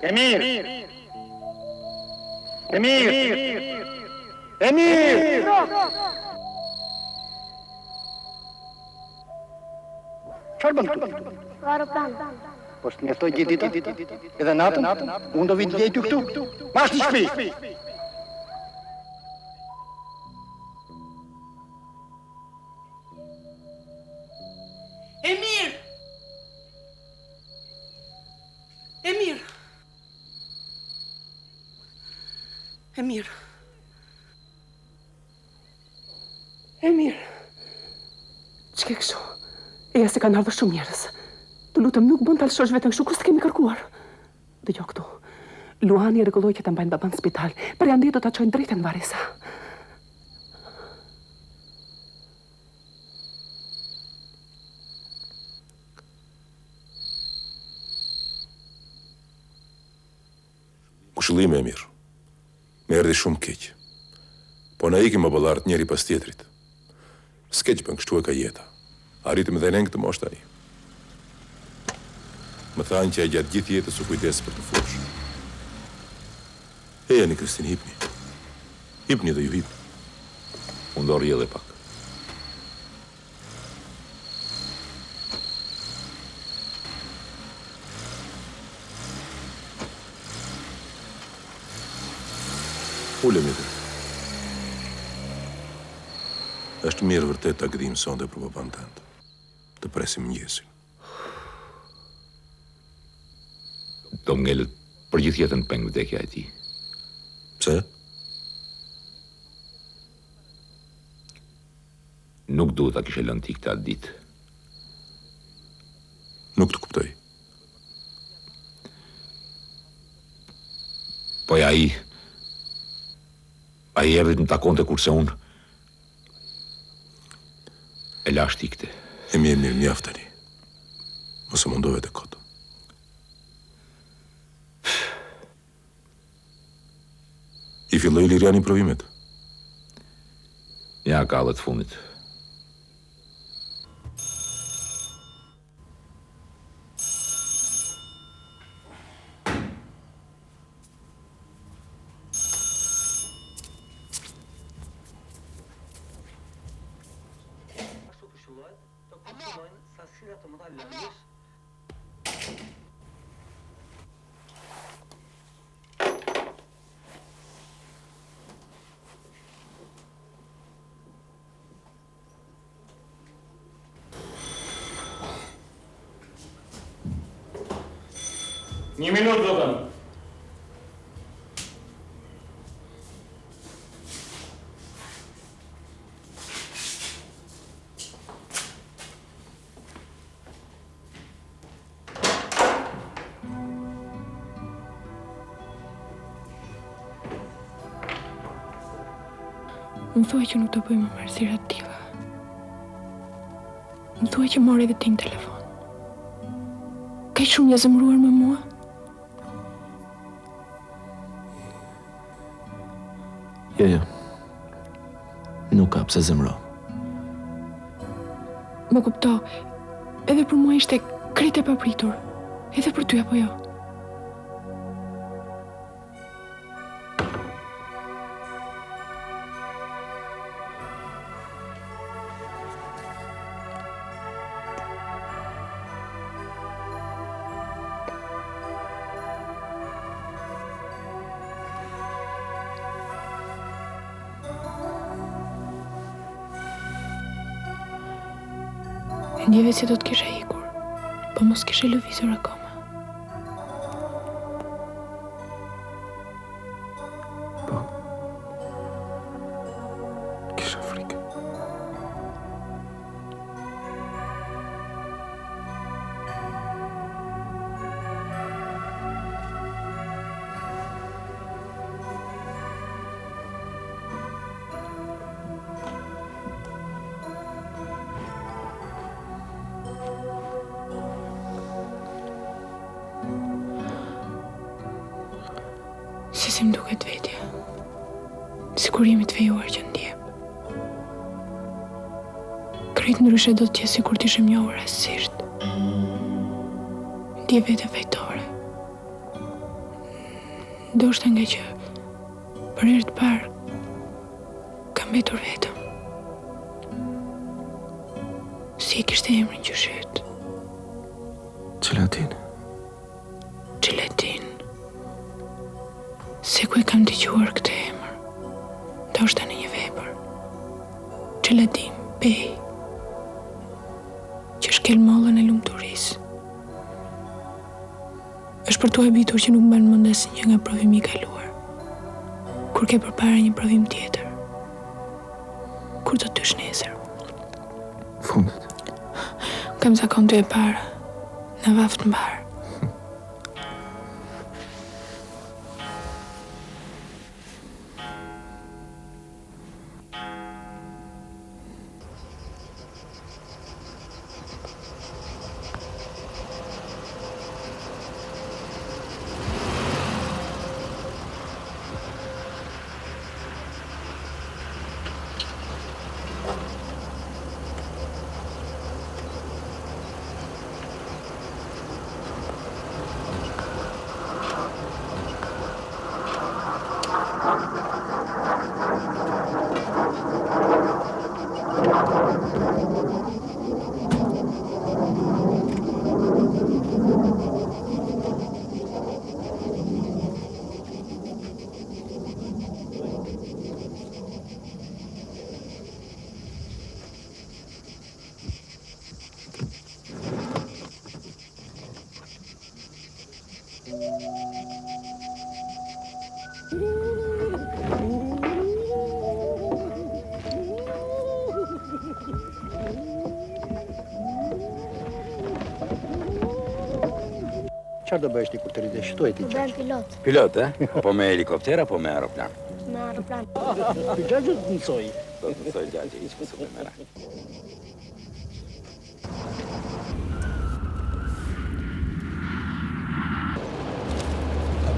Emir! Emir! Emir! Çfarë bën këtu? Aeroplan. Po s'mjeftoj gjithë ditën? Edhe natën? Unë do vi të vjej ty këtu. Marsh në shtëpi. Emir! Emir! Emir! Emir! Ç'ke kështu? Eja se kanë ardhur shumë njerëz. Të lutem nuk bën ta lëshosh vetëm kështu, kur s'kemi kërkuar. Dëgjoj këtu. Luani rregulloi që ta mbajnë baban në spital. Prandaj do ta çojnë drejt në varesa. Kushëllim e mirë. Me erdhi shumë keq. Po na ikim më ballartë njëri pas tjetrit. S'keq bën kështu e ka jeta. Arritëm edhe ne këtë moshë tani. Më thanë që e gjatë gjithë jetës u kujdes për të fushë. E janë Kristin, hipni. Hipni dhe ju hipni. Unë do rrjedhe pak. Ulemi dhe. Është mirë vërtet ta gëdim sonde për baban tënd. Të presim mëngjesin. Do m'ngelet për gjithë jetën peng vdekja e tij. Pse? Nuk duhet ta kishe lënë ti këtë atë ditë. Nuk të kuptoj. Po ja ai erdhi të më takonte kurse unë e lash tikte. E mirë, mjaft tani. Mos e mundove të kotë. I filloi Liriani provimet? Ja, kallët fundit. 1 minutë, zotën. Më thuaj që nuk të bëjmë marrësira të tilla. Më thuaj që mori edhe ti në telefon. Ka shumë një zemëruar me mua? Jo. Nuk ka pse zemëro. Më kupto, edhe për mua ishte krejt e papritur. Edhe për ty apo jo? Ndjeve si do të kishe ikur, po mos kishe lëvizur akoma. Kisha frikë. Si më duket vetja. Sikur jemi të fejuar që ndjem. Krejt ndryshe do të jetë sikur t'ishim njohur rastësisht. Ndje vete fajtore. Ndoshta nga që për herë të parë kam mbetur vetëm. Si e kishte emrin që shyt. Gjelatin. Gjelatin. Se ku e kam dëgjuar këtë emër, ndoshta në një vepër. Gjelatin Bey, që shkel mollën e lumturisë. Është për tu habitur që nuk mban mend asnjë nga provimi i kaluar. Kur ke përpara një provim tjetër. Kur do të dysh nesër. Fundet. Kam zakon të e para, në vaft në barë. Çfarë do bëhesh ti kur të ridesh? Shto e ti bëhem pilot. Pilot, Po me helikopter apo me aeroplan? Me aeroplan. Gjagjo të mësoj. Do të mësoj gjagje, hiç mos u mëra.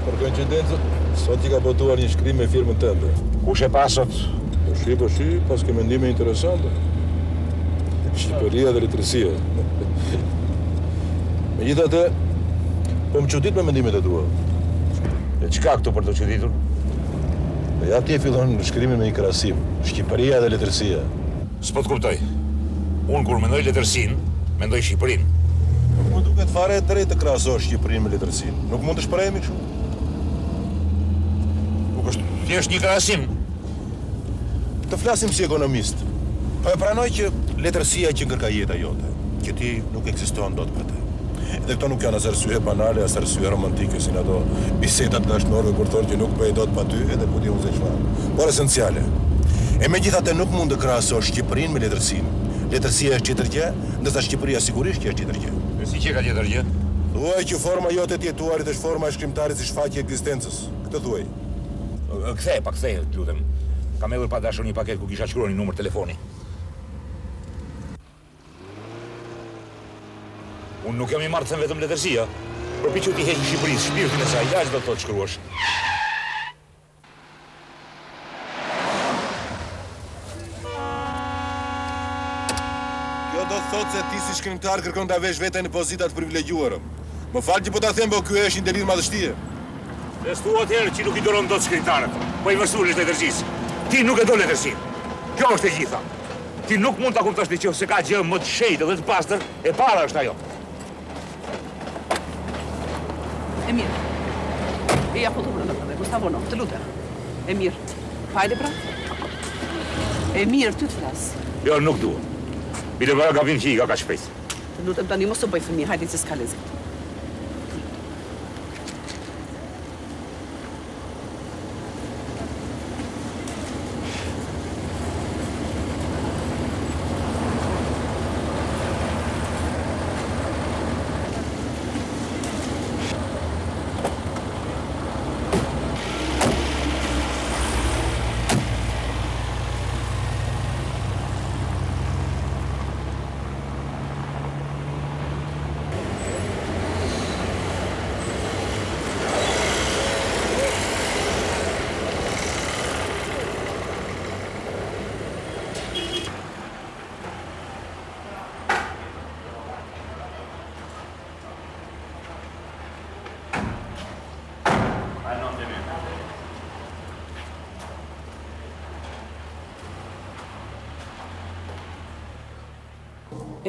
Për koincidencë, sot i ka botuar një shkrim me firmën tënde. Kush e pasot? Po shi, pas ke mendime interesante. Shqipëria dhe letërsia. Megjithatë, po më çudit me mendimet e tua. E çka këtu për të çuditur? Dhe ja ti e fillon në shkrimin me një krahasim. Shqipëria dhe letërsia. S'po të kuptoj. Unë kur mendoj letërsinë, mendoj Shqipërinë. Nuk më duket fare e drejtë të krahasosh Shqipërinë me letërsinë. Nuk mund të shprehemi kështu. Nuk është thjesht një krahasim. Të flasim si ekonomist. Po e pranoj që letërsia që ngërka jeta jote, që ti nuk ekziston dot për të. Dhe këto nuk janë as arsye banale, as arsye romantike, si në ato bisedat dashnore kur thonë që nuk bëj dot pa ty, edhe po di unë se çfarë. Por esenciale. E megjithatë nuk mund të krahasosh Shqipërinë me letërsinë. Letërsia është tjetër gjë, ndërsa Shqipëria sigurisht që është tjetër gjë. E si që ka tjetër gjë? Thuaj që forma jote e jetuarit është forma e shkrimtarit si shfaqje e ekzistencës. Këtë thuaj. Kthej, lutem. Kam hedhur pa dashur një paketë ku kisha shkruar një numër telefoni. Unë nuk jam i marrë të them vetëm letërsia, por piqu ti heqë Shqipërisë, shpirtin e saj, laç do të thotë shkruash. Kjo do të thotë se ti si shkrimtar kërkon ta vesh veten në pozita të privilegjuara. Më fal që po ta them, po ky është një delitë madhështie. Dhe s'thua atëherë që nuk i doron dot shkrimtarët, po i vësulesh letërsisë. Ti nuk e do letërsinë. Kjo është e gjitha. Ti nuk mund ta kuptosh që se ka gjë më të shenjtë dhe të pastër, e para është ajo. Emir, e ja fotografi në përve, Gustavo no, të lutem. Emir, fajle pra? Emir, ty të flasë. Jo, nuk dua. Bile vëra ka vinë që i ka shpejt. Të lutem tani mos të bëj fëmijë, hajde se s'ka lezet.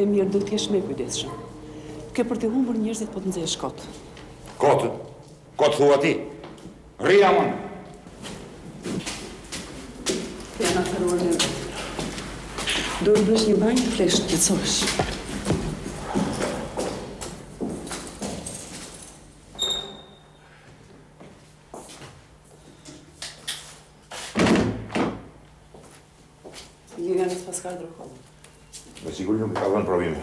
Emir, do t'jesh me kujdesshëm. Ke për të humbur njerëzit po të nxjesh kot. Kotë? Kotë thua ti? Rria mon! Të janë aferuar në vetë. Do të bësh një banjë të flesh, të qetësohesh. Liliana s'pas ka drokollë. Me sigur nuk ka dhënë provime.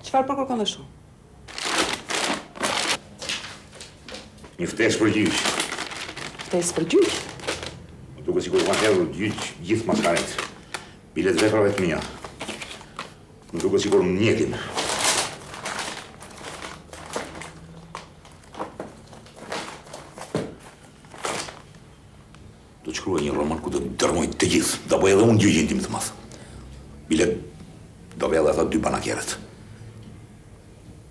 Çfarë po kërkon dhe shumë? Një ftesë për gjyq. Ftesë për gjyq? Më duket sikur ka hedhur gjyq gjithë maskaret. Bilet veprave të mia. Më duket sikur më njekin. Do të shkruaj një roman ku do të dërmoj të gjithë, do bëj edhe unë gjyqin tim të madh. Bilet do vëllë ata dy banakierët.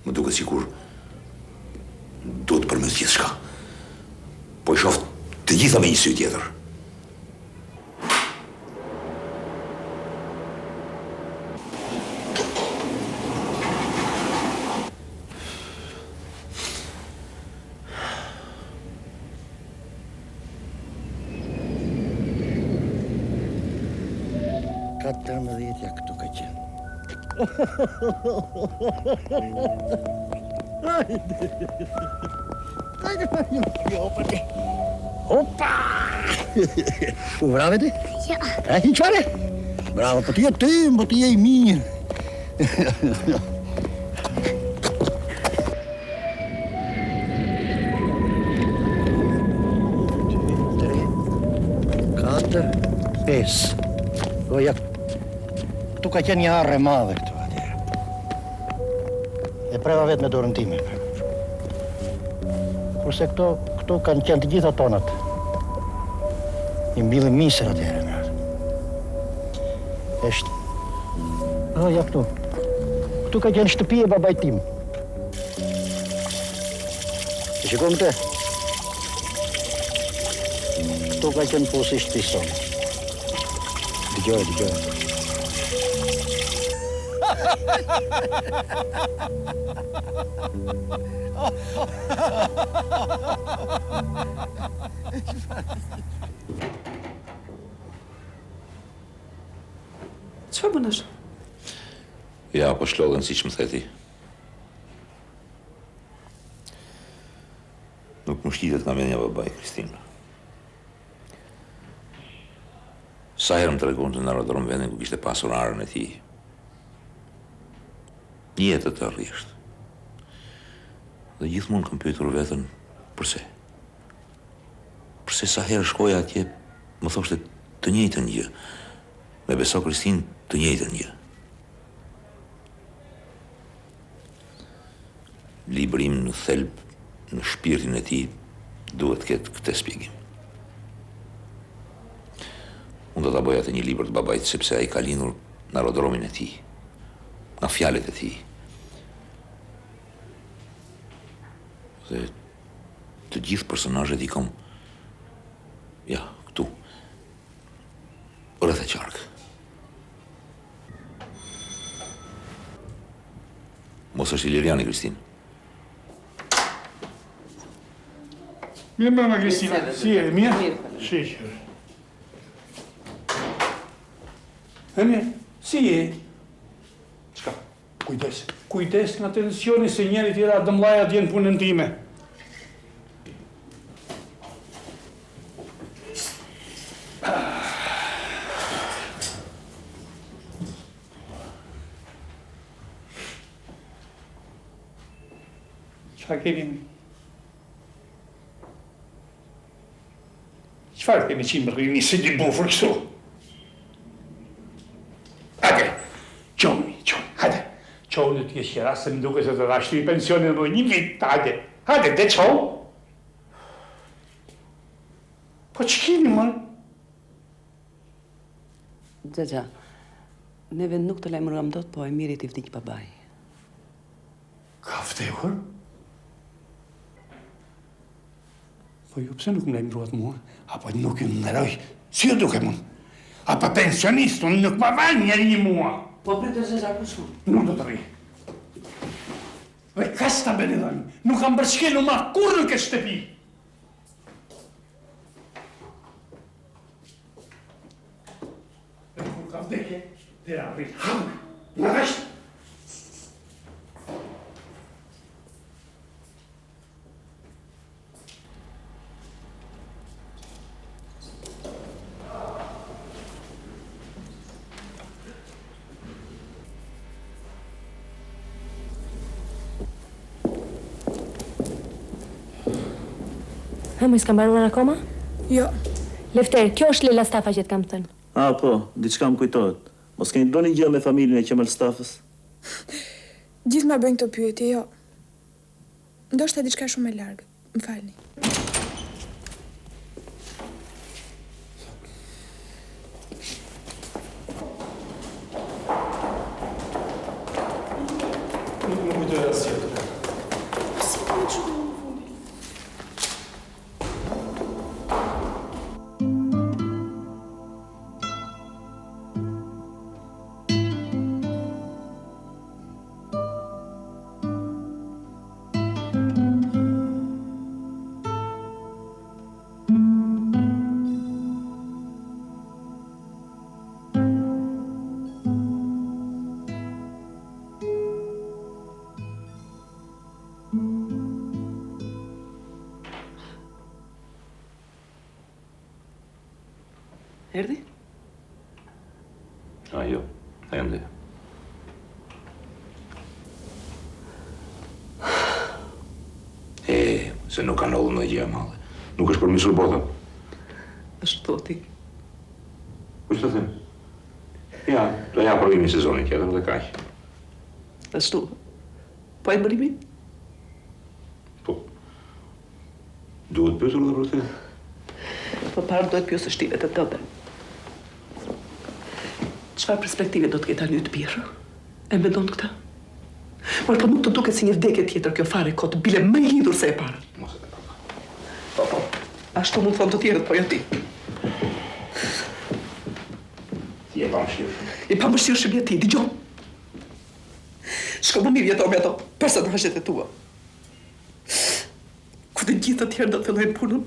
Më duket sikur do të përmes gjithçka. Po i shoh të gjitha me një sy tjetër. Ja këtu ka qenë. Opa! U brave ti? Ja. Hi qare? Bravo, po ti je tim, po ti je I mirë. Katër, pesë. Ja, këtu ka qenë një arre madhe këtu atje. E preva vetë me dorën time. Kurse këtu kanë qenë të gjitha tonat. I mbilin misër atje. Eshtë. Ja këtu. Këtu ka qenë shtëpi e babaj tim. E shikon këtë? Këtu ka qenë posi shtëpi sonë. Dëgjoj. Çfarë bën është? Ja, po shlodhen si që më theti. Nuk më shqitet nga menja babaj, Kristinë. Sa herë më të regon të në aerodrom vendin ku kishte pasur arën e ti. Një jetë të rrjesht. Dhe gjithmonë kam pyetur veten, përse? Përse sa herë shkoja atje, më thoshte të njëjtën gjë. Me beso Kristinë, të njëjtën gjë. Libri im në thelb, në shpirtin e tij, duhet të ketë këtë shpjegim. Unë do ta bëj atë një libër të babait sepse ai ka lindur në aerodromin e tij, nga fjalët e tij. Dhe të gjithë personazhet i kam, ja, këtu, rreth e qark. Mos është Iliriani, Kristinë. Mirë mërëma, Kristina. Si e, mirë? Shqyqër. E mirë, si e? Qka? Kujdes. Kujdes nga tensioni se njeri tjera dëmlaja t'jenë punën time. Qa kemi? Qfarë kemi qimë rrini si di bufër kështu? Hajde, qoni, hajde. Qoni t'je qera se më duke se të dashtu i pensionin në një vit, hajde. Hajde, dhe qo? Po që kini, mërë? Xhaxha, neve nuk të lajmëruam dot, po Emirit i vdik babaj. Ka vdekur? Po ju pse nuk më lajmëruat mua? Apo nuk ju ndëroj? Si ju duke mund? Apo pensionist, unë nuk më vaj njeri një mua. Po pritë se zaku shumë. Nuk do të rri. Dhe kas ta beni dhani? Nuk kam bërshkelu ma kur në këtë shtëpi. Dhe kur ka vdekje, dhe arri. Në reshtë. Më s'kam mbaruar akoma? Jo. Lefter, kjo është Lela Stafa që t'kam thënë. Po, diçka më kujtohet. Mos keni ndonjë gjë me familjen e Qemal Stafës? Gjithë ma bëjnë këto pyetje, jo. Ndoshta diçka shumë e largë. Më falni. Nuk më kujtoj asgjë. Si po të shumë? Erdi? Jo, ende. Se nuk ka ndodhur ndonjë gjë e madhe. Nuk është përmisur bota. Është thoti. Po ç'të them? Ja, do ja provimi sezonin tjetër dhe kaq. Ashtu. Po e bërimi? Po. Duhet pyetur edhe për të. Po parë duhet pyesë shtilet e tënde. Çfarë perspektive do të ketë aty të birë? E mendon këtë? Por po nuk të duket si një vdekje tjetër kjo fare kot bile më e lidhur se e para. Mos e ka. Po. Ashtu mund thonë të tjerët, po jo ti. Ti e pamëshirshëm. I pamëshirshëm je ti, dëgjoj. Shko më mirë jeto me ato personazhet e tua. të tjerë do të fillojnë punën.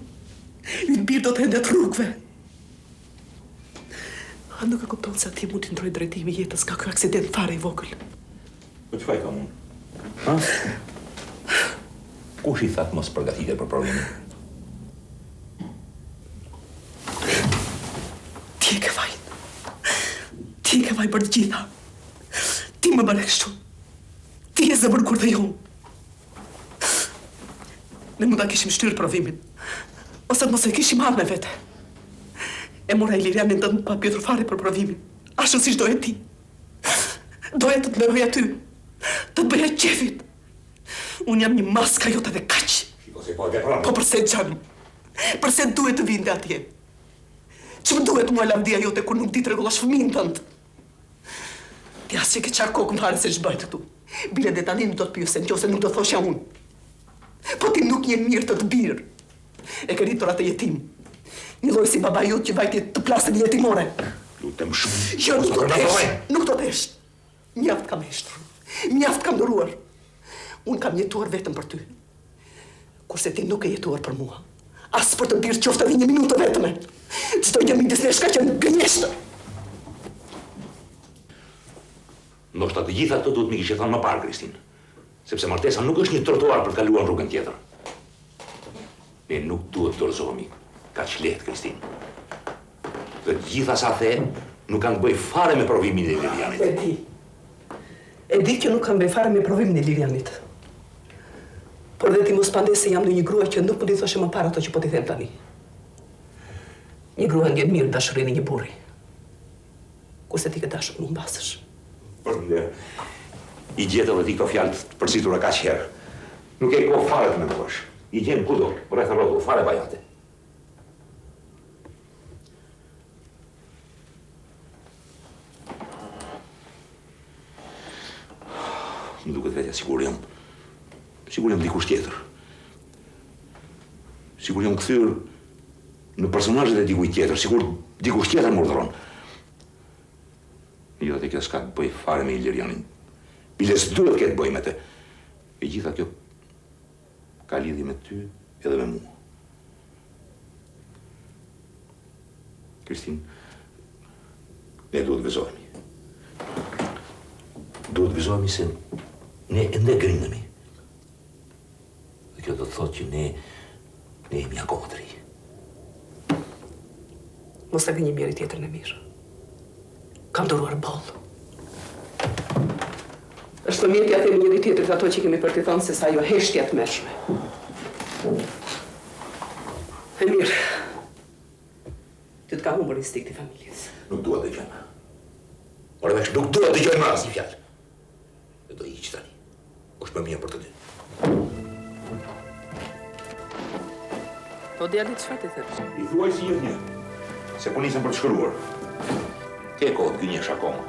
Ynë birë do të hendet rrugëve. A nuk e kupton se ati mund të ndroj drejtimi jetës ka kjo aksident fare i vogël. Po çfarë kam unë? Ha? Kush i thatë mos përgatite për provimin? Ti e ke vaj. Ti e ke vaj për të gjitha. Ti më bëre kështu. Ti e zëvërkur dhe jo. Ne mund ta kishim shtyrë provimin. Ose të mos e kishim marrë me vete. E mora Ilirianin të pa pjetur fare për provimin. Ashtu siç doje ti. Doje të të lëroj aty. Të të bëja qefit. Unë jam një maska jote dhe kaq. Po përse Xhan? Përse duhet të vinte atje? Që më duhet mua lavdia jote kur nuk di të rregullosh fëmijën tënd? Ti as që ke çak kokën fare se ç'bëhet këtu. Bile dhe tani nuk do të pyesen nëse nuk do thoshja unë. Po ti nuk je mirë të birë. E ke rritur atë jetim. Një lloj si baba jot që vajti të plasën jetimore. Lutem shumë. Jo, nuk do të hesh. Nuk do të hesh. Mjaft kam heshtru. Mjaft kam dëruar. Unë kam jetuar vetëm për ty. Kurse ti nuk e jetuar për mua. As për të birë qoftë edhe një minutë vetëme. Çdo gjë midis nesh ka qenë gënjeshtër. Ndoshta të gjitha këto duhet më kishe thënë më parë, Kristin. Sepse martesa nuk është një trotuar për të kaluar në rrugën tjetër. Ne nuk duhet të dorëzohemi. Kaq lehtë, Kristin. Dhe të gjitha sa the, nuk kanë të bëj fare me provimin e Ilirianit. E di. E di që nuk kanë bëj fare me provimin e Ilirianit. Por dhe ti mos pande se jam në një grua që nuk më di thoshe më parë ato që po t'i them tani. Një grua ndjen mirë dashurinë e një burri. Kurse ti ke dashur më mbasësh. I gjetë edhe ti këto fjalë të përzitura kaq herë. Nuk e kohë fare të mendosh. I gjen kudo, rreth rrotull, fare bajate. Më duket vetja sigur jam dikush tjetër. Sigur jam kthyer në personazhet e dikujt tjetër, sigur dikush tjetër më urdhëron. Jo, dhe kjo s'ka të bëj fare me Ilirianin. Bile s'duhet këtë bëj me te. E gjitha kjo ka lidhje me ty edhe me mua. Kristin, ne duhet vizohemi. Duhet vizohemi se ne ende grindemi. Dhe kjo do të thotë që ne jemi akoma të ri. Mos ta gënjë njëri tjetër në mirë. Kam dëruar bollë. Është më mirë t'ja themi njëri tjetrit ato që kemi për t'i thënë se sa jo heshtja të mërshme. E mirë. Ty t'ka humbur instikti familjes. Nuk dua të dëgjojmë. Por veç nuk dua të dëgjojmë asnjë fjalë. Dhe do hiq tani. Është më mirë për të dy. Po djalit çfarë ti thësh? I thuaj si një. Se po nisem për të shkruar. Ke kohë të gënjesh akoma.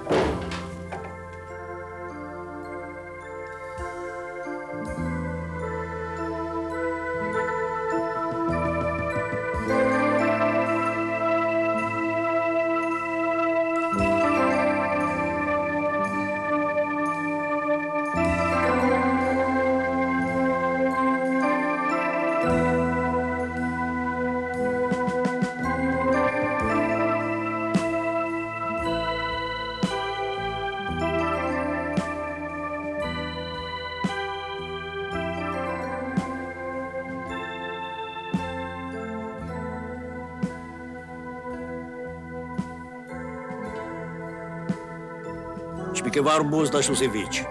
Shpi ke varë buzë të ashtu si viqë.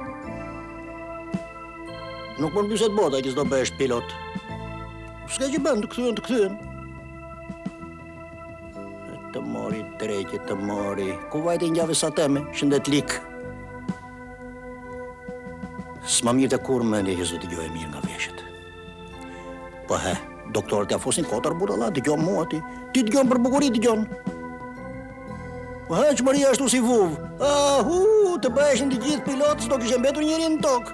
Nuk më nëbyset bota që s'do bëhesh pilot. S'ka që bënë të këthyen. Të mori, drejqe, të mori. Ku vajti njave sa teme, shëndet likë. S'ma mirë të kur më ndje që s'do t'i gjoj mirë nga veshët. Po he, doktorët ja fosin kotër budala, t'i gjonë mua ti. Ti t'i gjonë për bukurit t'i gjonë. Po he, që mëria ashtu si vuvë. Të bëheshin të gjithë pilotës, do kishe mbetur njëri në tokë.